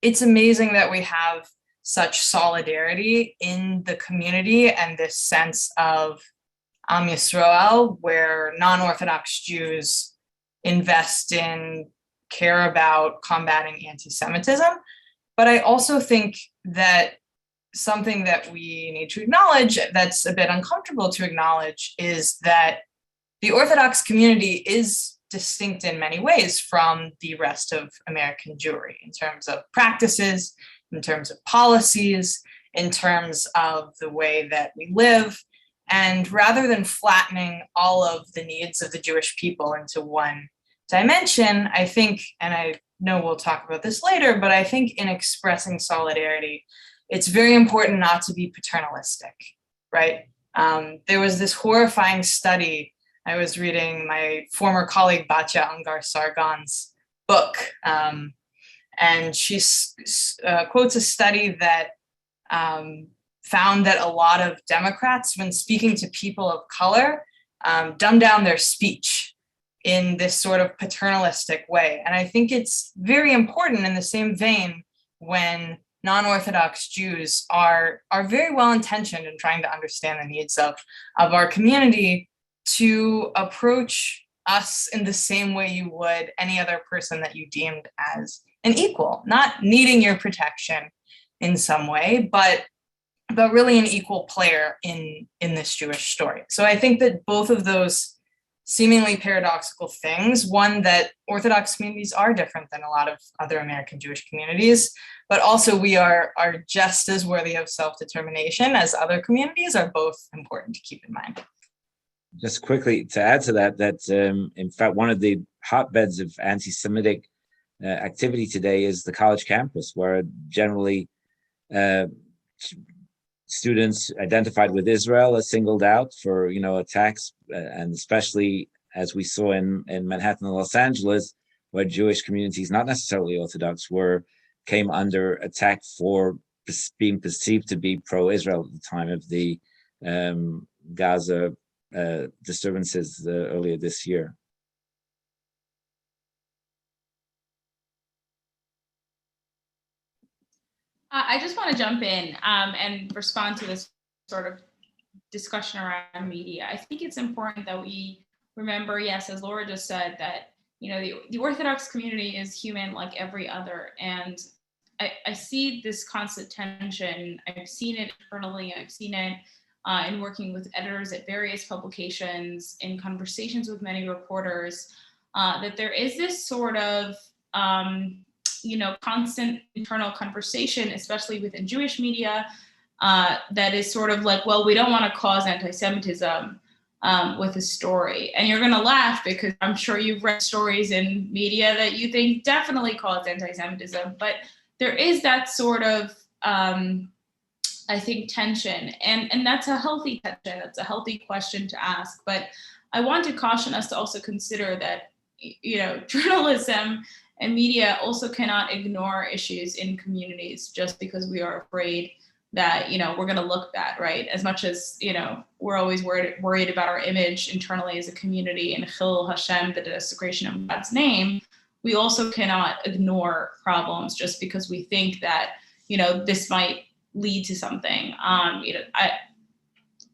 it's amazing that we have such solidarity in the community and this sense of Am Yisrael, where non-Orthodox Jews invest in, care about combating anti-Semitism. But I also think that something that we need to acknowledge that's a bit uncomfortable to acknowledge is that the Orthodox community is distinct in many ways from the rest of American Jewry in terms of practices, in terms of policies, in terms of the way that we live. And rather than flattening all of the needs of the Jewish people into one dimension, I think, and I know we'll talk about this later, but I think in expressing solidarity, it's very important not to be paternalistic, right? There was this horrifying study. I was reading my former colleague Batya Ungar-Sargon's book, and she quotes a study that found that a lot of Democrats, when speaking to people of color, dumb down their speech in this sort of paternalistic way. And I think it's very important in the same vein when non-Orthodox Jews are very well-intentioned in trying to understand the needs of our community to approach us in the same way you would any other person that you deemed as an equal, not needing your protection in some way, but really an equal player in this Jewish story. So I think that both of those seemingly paradoxical things, one, that Orthodox communities are different than a lot of other American Jewish communities, but also we are just as worthy of self-determination as other communities, are both important to keep in mind. Just quickly to add to that in fact, one of the hotbeds of anti-Semitic activity today is the college campus, where generally students identified with Israel are singled out for, attacks, and especially as we saw in Manhattan and Los Angeles, where Jewish communities, not necessarily Orthodox, came under attack for being perceived to be pro-Israel at the time of the Gaza disturbances earlier this year. I just want to jump in and respond to this sort of discussion around media. I think it's important that we remember, yes, as Laura just said, that the Orthodox community is human like every other, and I see this constant tension. I've seen it internally. I've seen it in working with editors at various publications, in conversations with many reporters, that there is this sort of constant internal conversation, especially within Jewish media, that is sort of like, well, we don't want to cause anti-Semitism with a story. And you're going to laugh because I'm sure you've read stories in media that you think definitely cause anti-Semitism, but there is that sort of, I think, tension, and that's a healthy tension. That's a healthy question to ask. But I want to caution us to also consider that, journalism and media also cannot ignore issues in communities just because we are afraid that, we're going to look bad, right? As much as, we're always worried about our image internally as a community and Chil Hashem, the desecration of God's name, we also cannot ignore problems just because we think that, this might lead to something.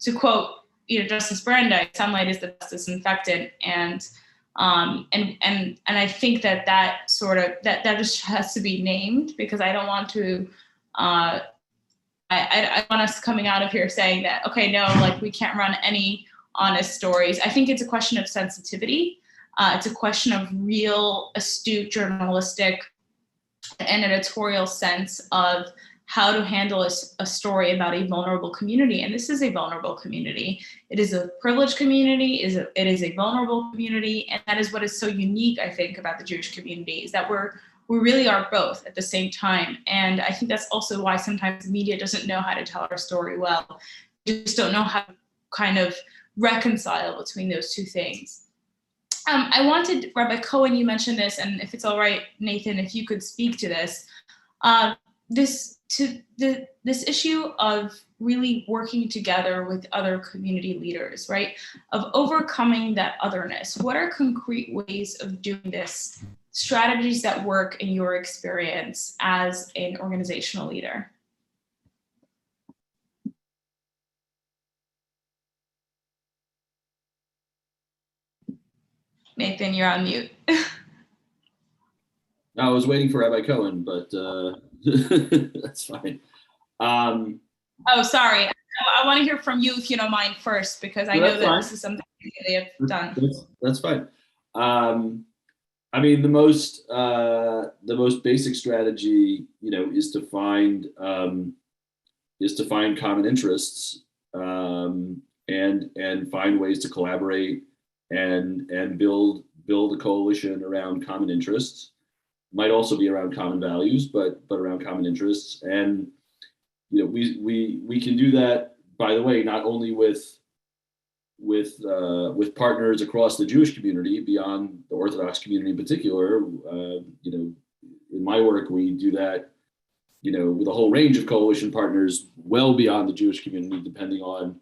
To quote, Justice Brandeis, sunlight is the best disinfectant, and I think that sort of that just has to be named, because I don't want to. I want us coming out of here saying that, okay, no, like we can't run any honest stories. I think it's a question of sensitivity. It's a question of real astute journalistic an editorial sense of how to handle a story about a vulnerable community. And this is a vulnerable community. It is a privileged community, it is a vulnerable community. And that is what is so unique, I think, about the Jewish community, is that we really are both at the same time. And I think that's also why sometimes media doesn't know how to tell our story well. We just don't know how to kind of reconcile between those two things. I wanted, Rabbi Cohen, you mentioned this, and if it's all right, Nathan, if you could speak to this, this issue of really working together with other community leaders, right? Of overcoming that otherness. What are concrete ways of doing this? Strategies that work in your experience as an organizational leader? Nathan, you're on mute. No, I was waiting for Rabbi Cohen, but that's fine. Oh, sorry. I want to hear from you, if you don't mind, first, because I know that this is something they have done. That's fine. I mean, the most basic strategy, is to find common interests, and find ways to collaborate and build a coalition around common interests. Might also be around common values, but around common interests. And we can do that, by the way, not only with partners across the Jewish community, beyond the Orthodox community in particular. In my work, we do that, with a whole range of coalition partners well beyond the Jewish community, depending on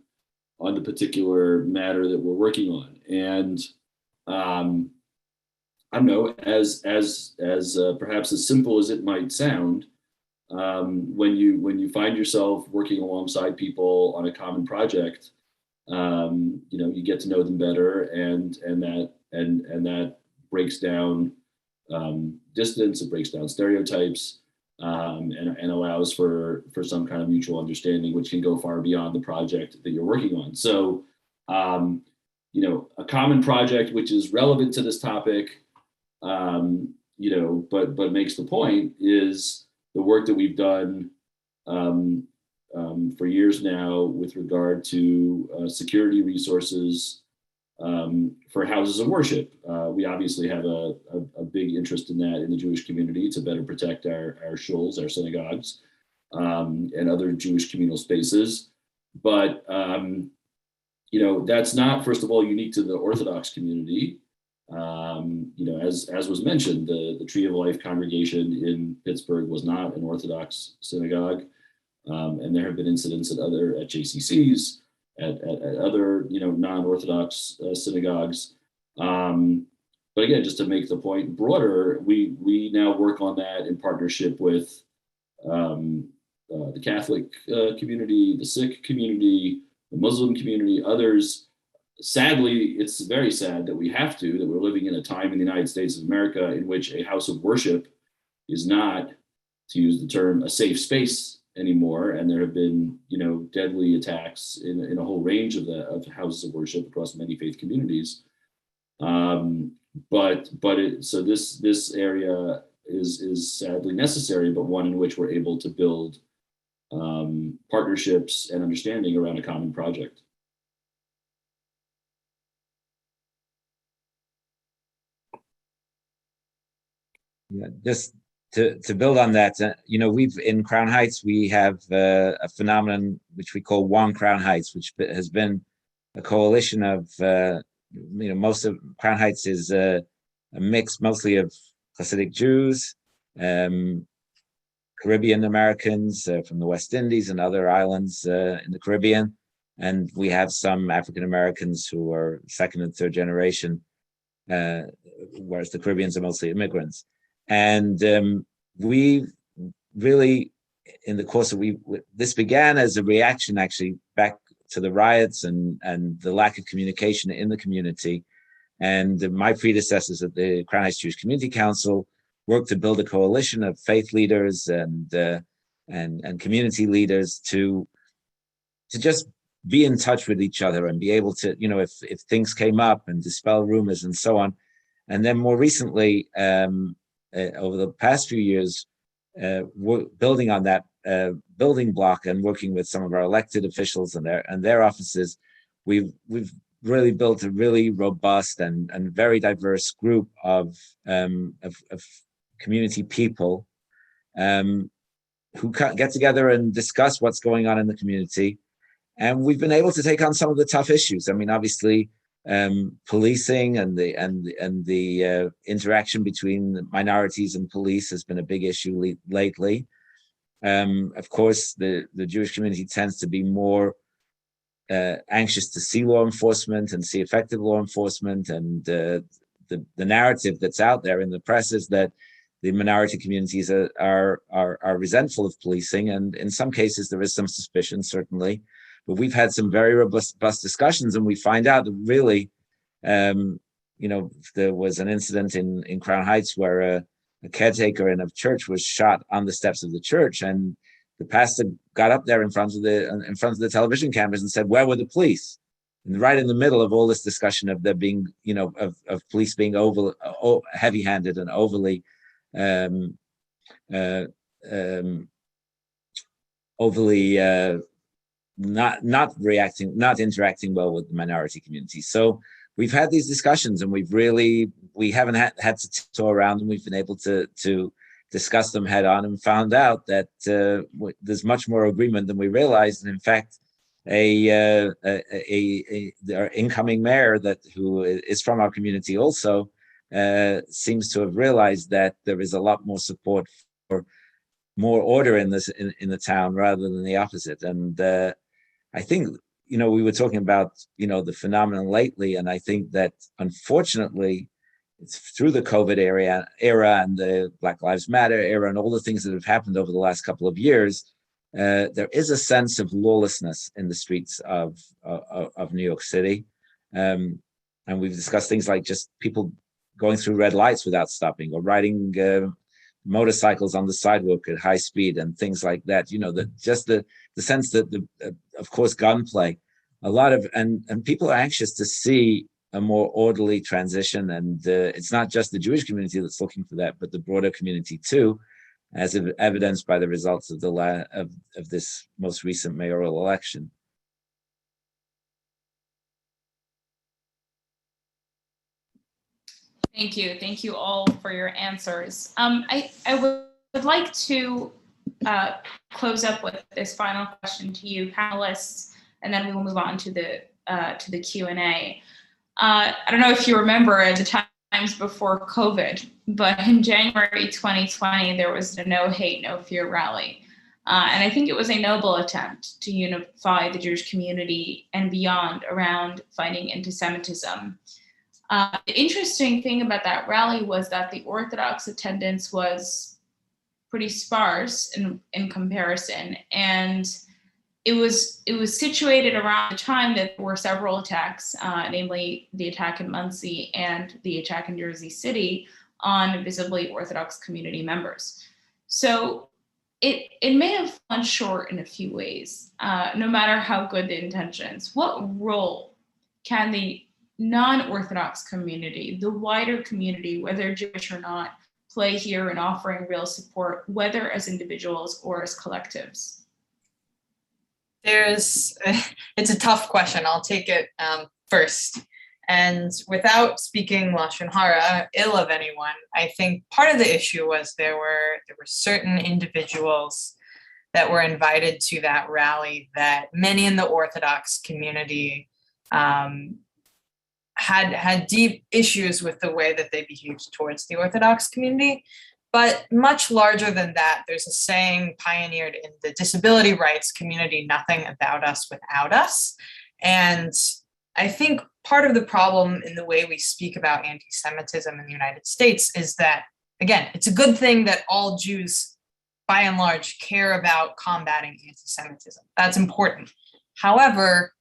the particular matter that we're working on. And I don't know, as perhaps as simple as it might sound, when you find yourself working alongside people on a common project, you get to know them better, and that breaks down distance, it breaks down stereotypes, and allows for some kind of mutual understanding, which can go far beyond the project that you're working on. So, a common project which is relevant to this topic, but makes the point, is the work that we've done for years now with regard to security resources for houses of worship. We obviously have a big interest in that in the Jewish community, to better protect our shuls, our synagogues, and other Jewish communal spaces. But that's not, first of all, unique to the Orthodox community. As was mentioned, the Tree of Life congregation in Pittsburgh was not an Orthodox synagogue, and there have been incidents at JCCs, at other non-Orthodox synagogues. But again, just to make the point broader, we now work on that in partnership with the Catholic community, the Sikh community, the Muslim community, others. Sadly, it's very sad that that we're living in a time in the United States of America in which a house of worship is not, to use the term, a safe space anymore. And there have been, deadly attacks in a whole range of houses of worship across many faith communities. So this area is sadly necessary, but one in which we're able to build partnerships and understanding around a common project. Yeah, just to build on that, we've in Crown Heights, we have a phenomenon which we call One Crown Heights, which has been a coalition of, most of Crown Heights is a mix mostly of Hasidic Jews, Caribbean Americans from the West Indies and other islands in the Caribbean. And we have some African Americans who are second and third generation, whereas the Caribbeans are mostly immigrants. And we really, in the course of this began as a reaction actually back to the riots and the lack of communication in the community. And my predecessors at the Crown Heights Jewish Community Council worked to build a coalition of faith leaders and community leaders to just be in touch with each other and be able to, if things came up, and dispel rumors and so on. And then more recently, over the past few years, building on that building block and working with some of our elected officials and their offices, we've really built a really robust and very diverse group of community people who get together and discuss what's going on in the community. And we've been able to take on some of the tough issues. I mean, obviously, policing and the interaction between minorities and police has been a big issue lately. Of course, the Jewish community tends to be more anxious to see law enforcement and see effective law enforcement, and the narrative that's out there in the press is that the minority communities are resentful of policing, and in some cases there is some suspicion, certainly. But we've had some very robust discussions, and we find out that really, there was an incident in Crown Heights where a caretaker in a church was shot on the steps of the church, and the pastor got up there in front of the television cameras and said, "Where were the police?" And right in the middle of all this discussion of there being, of police being heavy-handed and overly not interacting well with the minority community. So we've had these discussions, and we haven't had to tiptoe around them. We've been able to discuss them head on, and found out that there's much more agreement than we realized. And in fact, our incoming mayor who is from our community also seems to have realized that there is a lot more support for more order in the town rather than the opposite. And I think, we were talking about, the phenomenon lately, and I think that unfortunately, it's through the COVID era and the Black Lives Matter era and all the things that have happened over the last couple of years, there is a sense of lawlessness in the streets of New York City. And we've discussed things like just people going through red lights without stopping, or riding motorcycles on the sidewalk at high speed and things like that. The sense that of course, gunplay, a lot of, and people are anxious to see a more orderly transition. And it's not just the Jewish community that's looking for that, but the broader community too, as evidenced by the results of of this most recent mayoral election. Thank you. Thank you all for your answers. I would like to close up with this final question to you panelists, and then we will move on to the Q&A. I don't know if you remember the times before COVID, but in January 2020, there was the No Hate, No Fear rally. And I think it was a noble attempt to unify the Jewish community and beyond around fighting anti-Semitism. The interesting thing about that rally was that the Orthodox attendance was pretty sparse in comparison, and it was situated around the time that there were several attacks, namely the attack in Muncie and the attack in Jersey City on visibly Orthodox community members. So it may have fallen short in a few ways, no matter how good the intentions. What role can the non-Orthodox community, the wider community, whether Jewish or not, play here in offering real support, whether as individuals or as collectives? It's a tough question. I'll take it first. And without speaking Lashon Hara, ill of anyone, I think part of the issue was there were certain individuals that were invited to that rally that many in the Orthodox community had deep issues with the way that they behaved towards the Orthodox community. But much larger than that, there's a saying pioneered in the disability rights community, nothing about us without us. And I think part of the problem in the way we speak about anti-Semitism in the United States is that, again, it's a good thing that all Jews, by and large, care about combating anti-Semitism. That's important. However,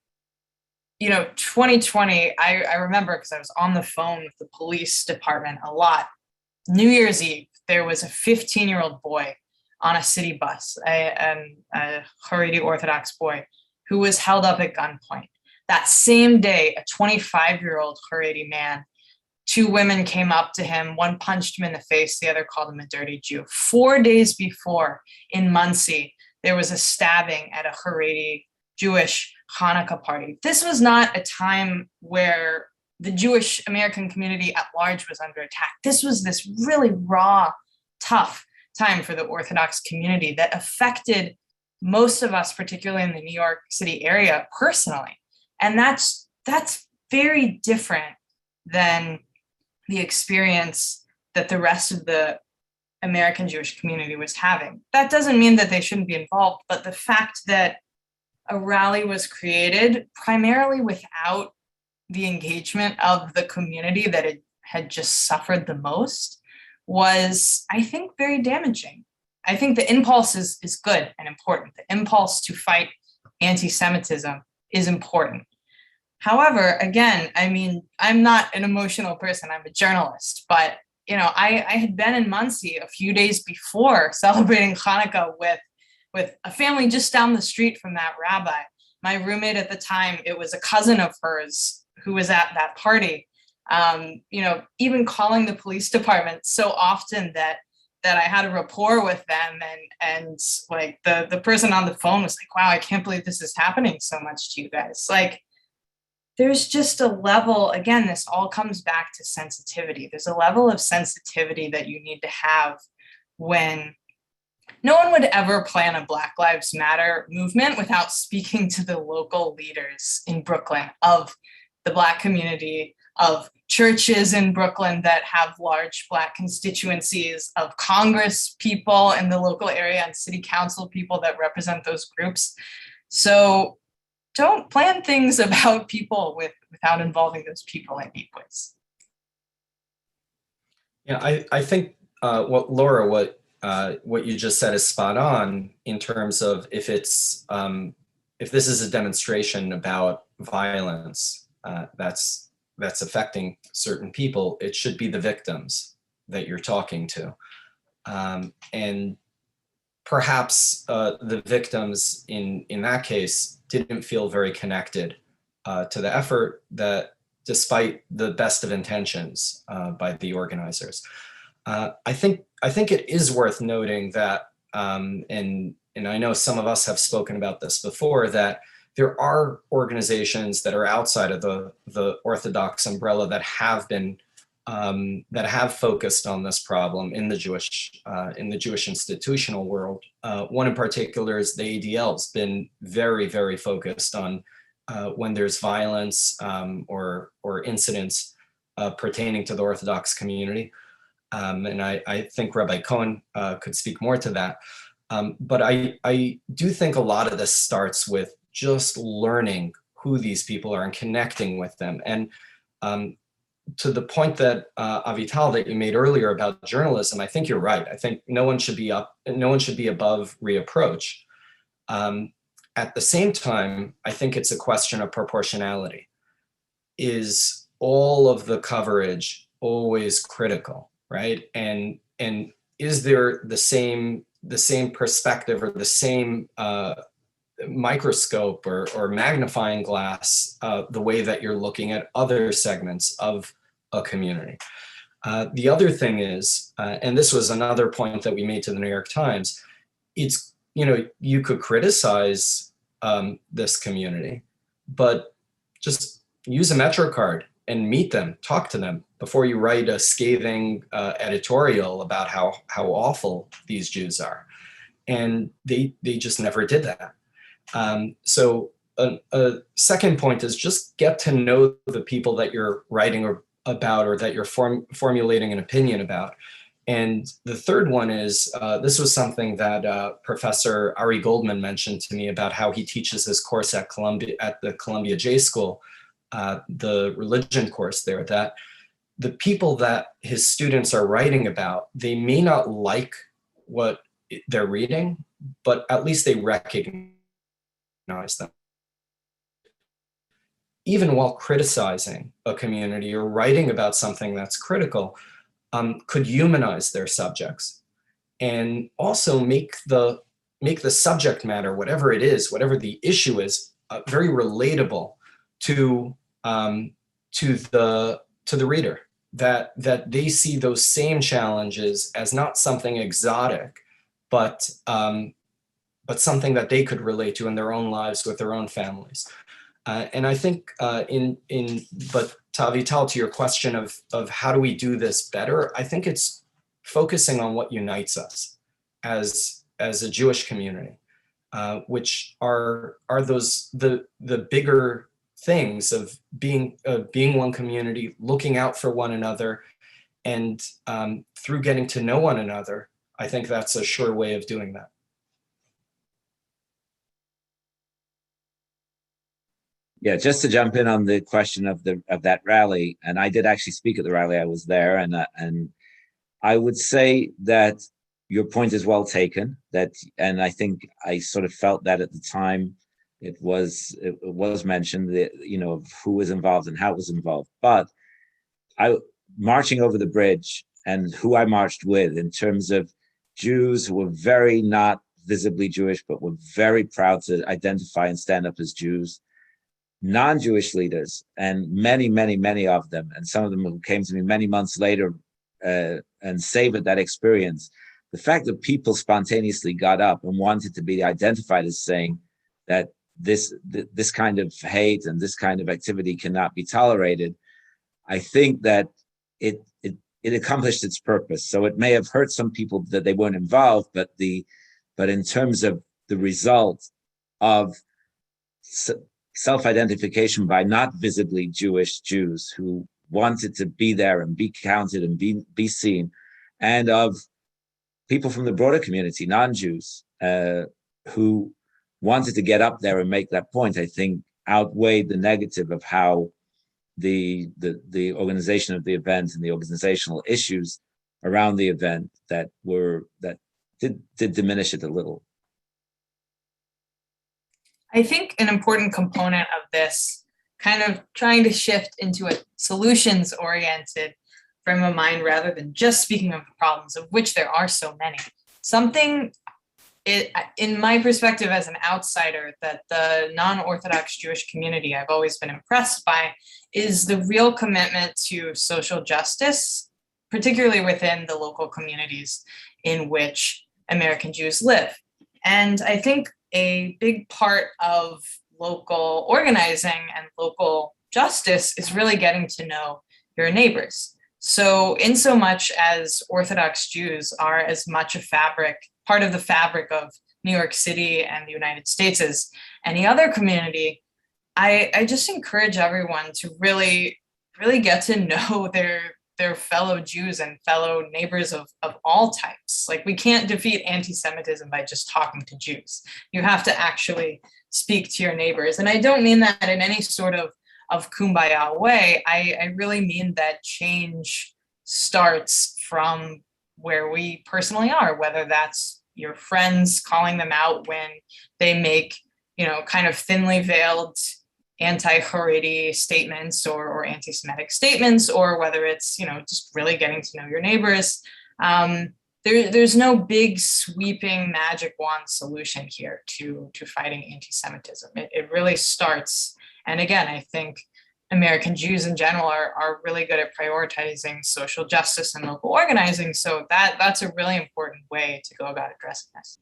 2020, I remember because I was on the phone with the police department a lot. New Year's Eve, there was a 15-year-old boy on a city bus, a Haredi Orthodox boy, who was held up at gunpoint. That same day, a 25-year-old Haredi man 2 women came up to him, one punched him in the face, the other called him a dirty Jew. 4 days before, in Muncie, there was a stabbing at a Haredi Jewish Hanukkah party. This was not a time where the Jewish American community at large was under attack. This was this really raw, tough time for the Orthodox community that affected most of us, particularly in the New York City area, personally. And that's very different than the experience that the rest of the American Jewish community was having. That doesn't mean that they shouldn't be involved, but the fact that a rally was created primarily without the engagement of the community that it had just suffered the most was, I think, very damaging. I think the impulse is good and important. The impulse to fight anti-Semitism is important. However, again, I mean, I'm not an emotional person, I'm a journalist, but I had been in Muncie a few days before celebrating Hanukkah with a family just down the street from that rabbi. My roommate at the time, it was a cousin of hers who was at that party, even calling the police department so often that I had a rapport with them, and like the person on the phone was like, wow, I can't believe this is happening so much to you guys. Like, there's just a level, again, this all comes back to sensitivity. There's a level of sensitivity that you need to have when no one would ever plan a Black Lives Matter movement without speaking to the local leaders in Brooklyn of the Black community, of churches in Brooklyn that have large Black constituencies, of Congress people in the local area and city council people that represent those groups. So don't plan things about people without involving those people in deep ways. Yeah, I think what you just said is spot on in terms of if this is a demonstration about violence that's affecting certain people, it should be the victims that you're talking to, and perhaps the victims in that case didn't feel very connected to the effort, that despite the best of intentions by the organizers. I think it is worth noting that, and I know some of us have spoken about this before, that there are organizations that are outside of the Orthodox umbrella that have been that have focused on this problem in the Jewish institutional world. One in particular is the ADL. Has been very, very focused on when there's violence or incidents pertaining to the Orthodox community. And I think Rabbi Cohen could speak more to that. But I do think a lot of this starts with just learning who these people are and connecting with them. And to the point that Avital, that you made earlier about journalism, I think you're right. I think no one should be above reapproach. At the same time, I think it's a question of proportionality. Is all of the coverage always critical, right? And is there the same perspective or the same microscope or magnifying glass the way that you're looking at other segments of a community? The other thing is, and this was another point that we made to the New York Times, it's, you could criticize this community, but just use a MetroCard and meet them, talk to them before you write a scathing editorial about how awful these Jews are. And they just never did that. So a second point is just get to know the people that you're writing about or that you're formulating an opinion about. And the third one is, this was something that Professor Ari Goldman mentioned to me about how he teaches his course at the Columbia J School, the religion course there, that the people that his students are writing about, they may not like what they're reading, but at least they recognize them. Even while criticizing a community or writing about something that's critical, could humanize their subjects and also make the subject matter, whatever it is, whatever the issue is, very relatable to the reader. that they see those same challenges as not something exotic, but something that they could relate to in their own lives with their own families. And I think but to Avital, to your question of how do we do this better, I think it's focusing on what unites us as a Jewish community, which are those the bigger things of being one community, looking out for one another, and through getting to know one another, I think that's a sure way of doing that. Yeah, just to jump in on the question of that rally, and I did actually speak at the rally. I was there, and I would say that your point is well taken. And I think I sort of felt that at the time it was mentioned that, of who was involved and how it was involved. But marching over the bridge and who I marched with, in terms of Jews who were very not visibly Jewish, but were very proud to identify and stand up as Jews, non-Jewish leaders, and many, many, many of them, and some of them who came to me many months later and savored that experience. The fact that people spontaneously got up and wanted to be identified as saying that this kind of hate and this kind of activity cannot be tolerated, I think that it accomplished its purpose. So it may have hurt some people that they weren't involved, but in terms of the result of self-identification by not visibly Jewish Jews who wanted to be there and be counted and be seen, and of people from the broader community, non-Jews, who wanted to get up there and make that point, I think outweighed the negative of how the organization of the event and the organizational issues around the event that did diminish it a little. I think an important component of this, kind of trying to shift into a solutions-oriented frame of mind rather than just speaking of the problems, of which there are so many. Something, in my perspective as an outsider, that the non-Orthodox Jewish community I've always been impressed by is the real commitment to social justice, particularly within the local communities in which American Jews live. And I think a big part of local organizing and local justice is really getting to know your neighbors. So in so much as Orthodox Jews are as much part of the fabric of New York City and the United States as any other community, I just encourage everyone to really, really get to know their fellow Jews and fellow neighbors of all types. Like, we can't defeat anti-Semitism by just talking to Jews. You have to actually speak to your neighbors. And I don't mean that in any sort of kumbaya way. I really mean that change starts from where we personally are, whether that's your friends calling them out when they make, kind of thinly veiled anti-Haredi statements or anti-Semitic statements, or whether it's, just really getting to know your neighbors. There's no big sweeping magic wand solution here to fighting anti-Semitism. It really starts, and again, I think American Jews in general are really good at prioritizing social justice and local organizing. So that's a really important way to go about addressing this.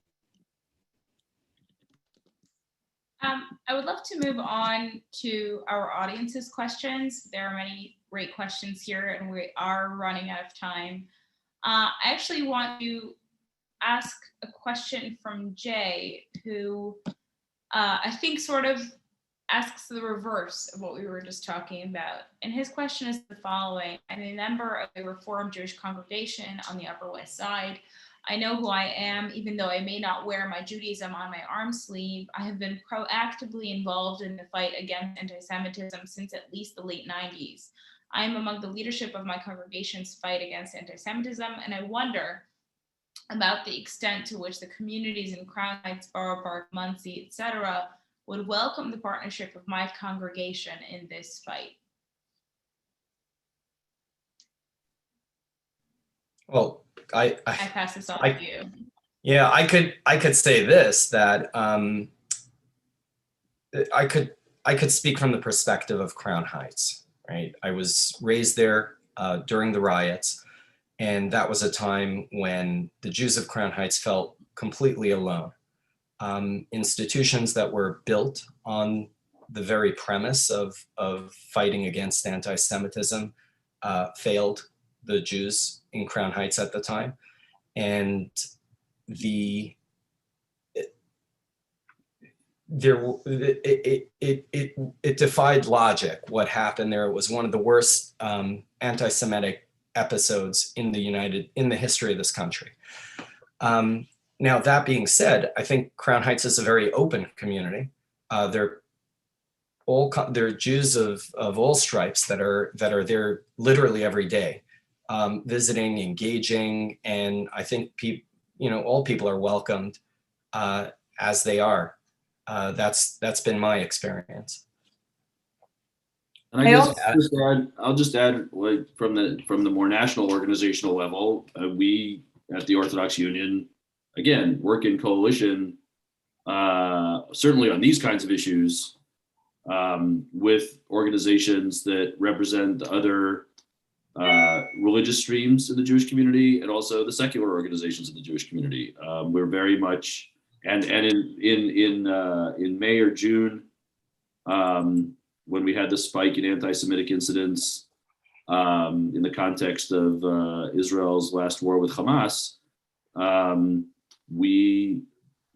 I would love to move on to our audience's questions. There are many great questions here, and we are running out of time. I actually want to ask a question from Jay, who I think sort of asks the reverse of what we were just talking about. And his question is the following: I'm a member of a Reformed Jewish congregation on the Upper West Side. I know who I am, even though I may not wear my Judaism on my arm sleeve. I have been proactively involved in the fight against anti-Semitism since at least the late 90s. I am among the leadership of my congregation's fight against anti-Semitism, and I wonder about the extent to which the communities in Crown Heights, Borough Park, Muncie, etc., would welcome the partnership of my congregation in this fight. Well, I pass this on to you. Yeah, I could say this, that I could speak from the perspective of Crown Heights, right? I was raised there during the riots. And that was a time when the Jews of Crown Heights felt completely alone. Institutions that were built on the very premise of fighting against anti-Semitism failed the Jews in Crown Heights at the time. And it defied logic what happened there. It was one of the worst anti-Semitic episodes in the history of this country. Now, that being said, I think Crown Heights is a very open community. They're Jews of all stripes that are there literally every day, visiting, engaging, and I think all people are welcomed as they are. That's been my experience. And I guess I'll just add, like, from the more national organizational level, we at the Orthodox Union, again, work in coalition, certainly on these kinds of issues, with organizations that represent other religious streams in the Jewish community and also the secular organizations in the Jewish community. We're very much, and in May or June, when we had the spike in anti-Semitic incidents in the context of Israel's last war with Hamas, we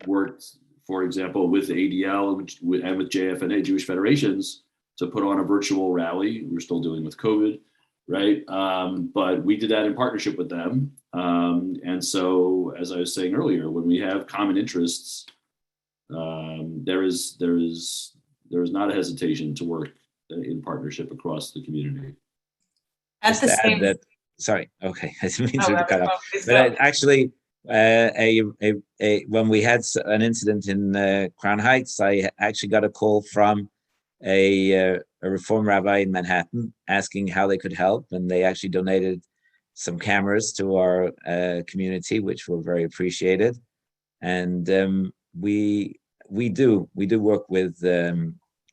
worked, for example, with ADL and with JFNA, Jewish Federations, to put on a virtual rally. We're still dealing with COVID, right? But we did that in partnership with them. And so, as I was saying earlier, when we have common interests, there is not a hesitation to work in partnership across the community. At the same, sorry, okay, I didn't mean to cut off. But actually, when we had an incident in Crown Heights, I actually got a call from a Reform rabbi in Manhattan asking how they could help, and they actually donated some cameras to our community, which were very appreciated. And we do work with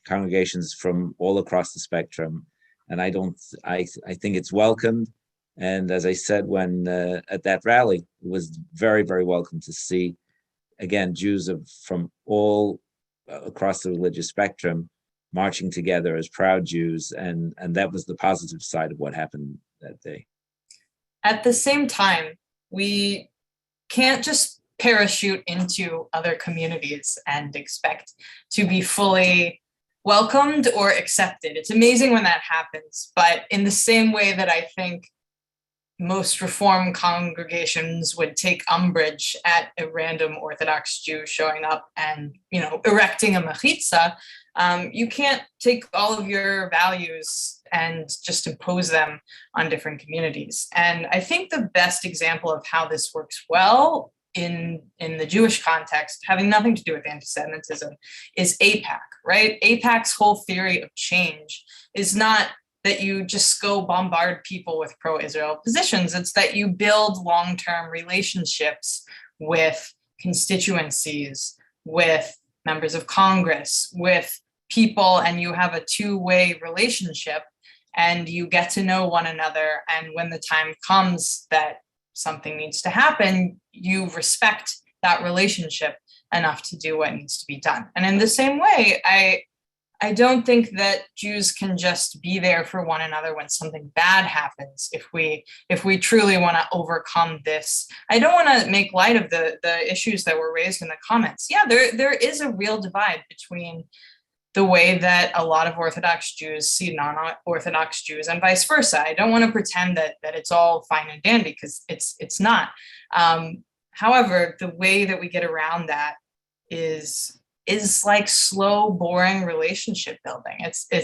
congregations from all across the spectrum, and I think it's welcomed. And as I said, when at that rally, it was very, very welcome to see, again, Jews from all across the religious spectrum marching together as proud Jews, and that was the positive side of what happened that day. At the same time, we can't just parachute into other communities and expect to be fully welcomed or accepted. It's amazing when that happens, but in the same way that I think most Reform congregations would take umbrage at a random Orthodox Jew showing up and, erecting a mechitza, you can't take all of your values and just impose them on different communities. And I think the best example of how this works well in the Jewish context, having nothing to do with anti-Semitism, is AIPAC, right? AIPAC's whole theory of change is not that you just go bombard people with pro-Israel positions. It's that you build long-term relationships with constituencies, with members of Congress, with people, and you have a two-way relationship and you get to know one another. And when the time comes that something needs to happen, you respect that relationship enough to do what needs to be done. And in the same way, I don't think that Jews can just be there for one another when something bad happens. If we truly want to overcome this, I don't want to make light of the issues that were raised in the comments. Yeah, there is a real divide between the way that a lot of Orthodox Jews see non-Orthodox Jews and vice versa. I don't want to pretend that it's all fine and dandy, because it's not. However, the way that we get around that is like slow, boring relationship building.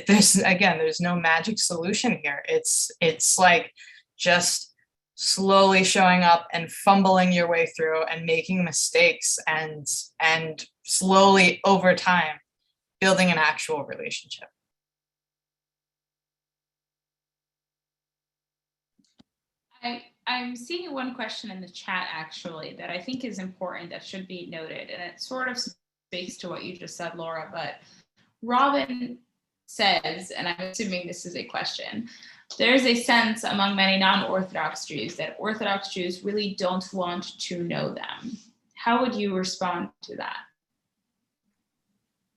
There's no magic solution here. It's like just slowly showing up and fumbling your way through and making mistakes and slowly over time building an actual relationship. I'm seeing one question in the chat actually that I think is important, that should be noted, and it sort of speaks to what you just said, Laura, but Robin says, and I'm assuming this is a question, there's a sense among many non-Orthodox Jews that Orthodox Jews really don't want to know them. How would you respond to that?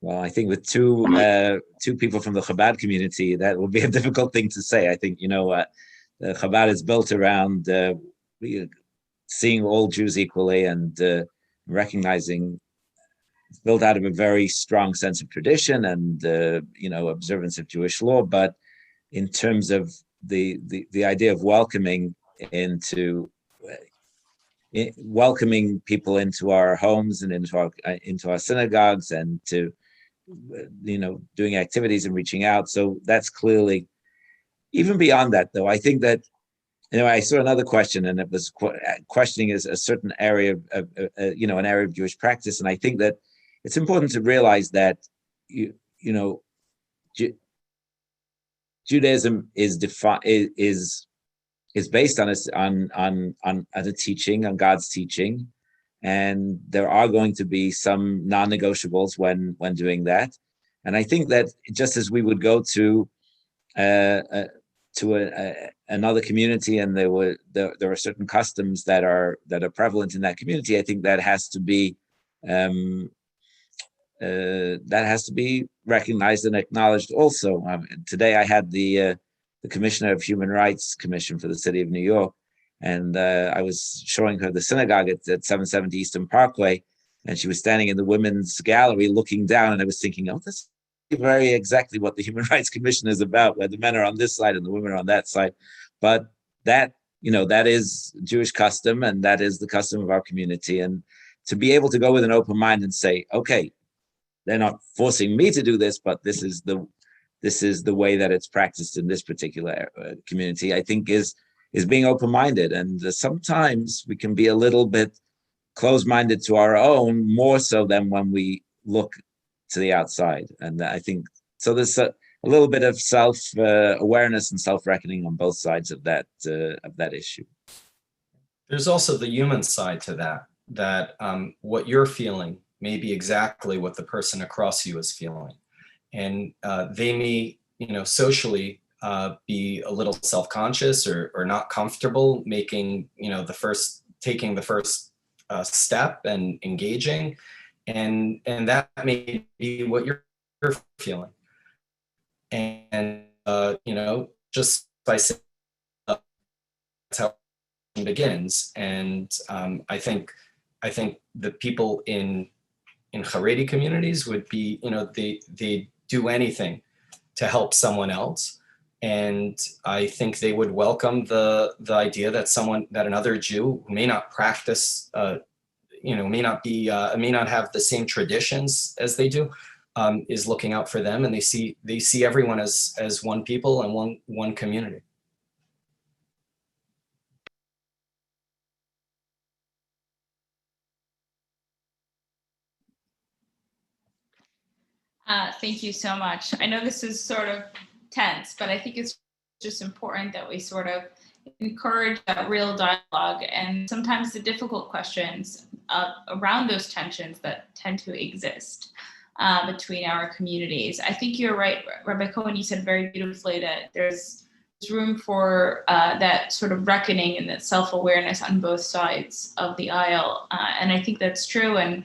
Well, I think with two people from the Chabad community, that will be a difficult thing to say. I think, the Chabad is built around seeing all Jews equally and recognizing, it's built out of a very strong sense of tradition and, observance of Jewish law. But in terms of the idea of welcoming people into our homes and into our synagogues and to doing activities and reaching out. So that's clearly, even beyond that, though, I think that, I saw another question, and it was questioning is a certain area of, an area of Jewish practice. And I think that it's important to realize that, Judaism is based on a teaching, on God's teaching. And there are going to be some non-negotiables when doing that. And I think that just as we would go to another community and there are certain customs that are prevalent in that community, I think that has to be recognized and acknowledged also. Today I had the Commissioner of Human Rights Commission for the City of New York, and I was showing her the synagogue at 770 Eastern Parkway, and she was standing in the women's gallery looking down, and I was thinking, that's very exactly what the Human Rights Commission is about, where the men are on this side and the women are on that side. But that, that is Jewish custom, and that is the custom of our community. And to be able to go with an open mind and say, okay, they're not forcing me to do this, but this is the way that it's practiced in this particular community, I think is being open-minded. And sometimes we can be a little bit closed-minded to our own, more so than when we look to the outside. And I think, so there's a little bit of self-awareness and self-reckoning on both sides of that issue. There's also the human side to that what you're feeling may be exactly what the person across you is feeling. And they may, socially be a little self-conscious or not comfortable making, taking the first step and engaging. And that may be what you're feeling. And, just by saying that's how it begins. And I think the people in Haredi communities would be, they do anything to help someone else. And I think they would welcome the idea that another Jew who may not practice, may not have the same traditions as they do, is looking out for them, and they see everyone as one people and one community. Thank you so much. I know this is sort of tense, but I think it's just important that we sort of encourage that real dialogue and sometimes the difficult questions around those tensions that tend to exist between our communities. I think you're right, Rabbi Cohen, you said very beautifully that there's room for that sort of reckoning and that self-awareness on both sides of the aisle. And I think that's true. And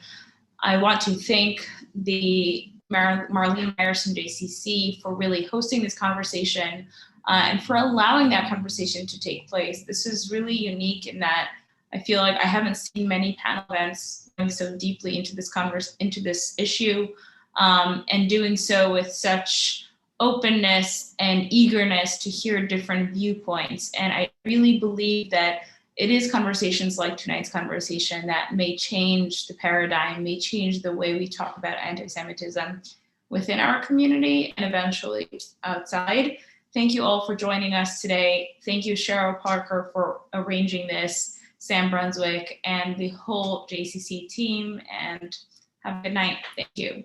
I want to thank the Marlene Myerson Jccc for really hosting this conversation and for allowing that conversation to take place. This is really unique in that I feel like I haven't seen many panel events going so deeply into this issue and doing so with such openness and eagerness to hear different viewpoints. And I really believe that it is conversations like tonight's conversation that may change the paradigm, may change the way we talk about anti-Semitism within our community and eventually outside. Thank you all for joining us today. Thank you, Cheryl Parker, for arranging this, Sam Brunswick, and the whole JCC team. And have a good night. Thank you.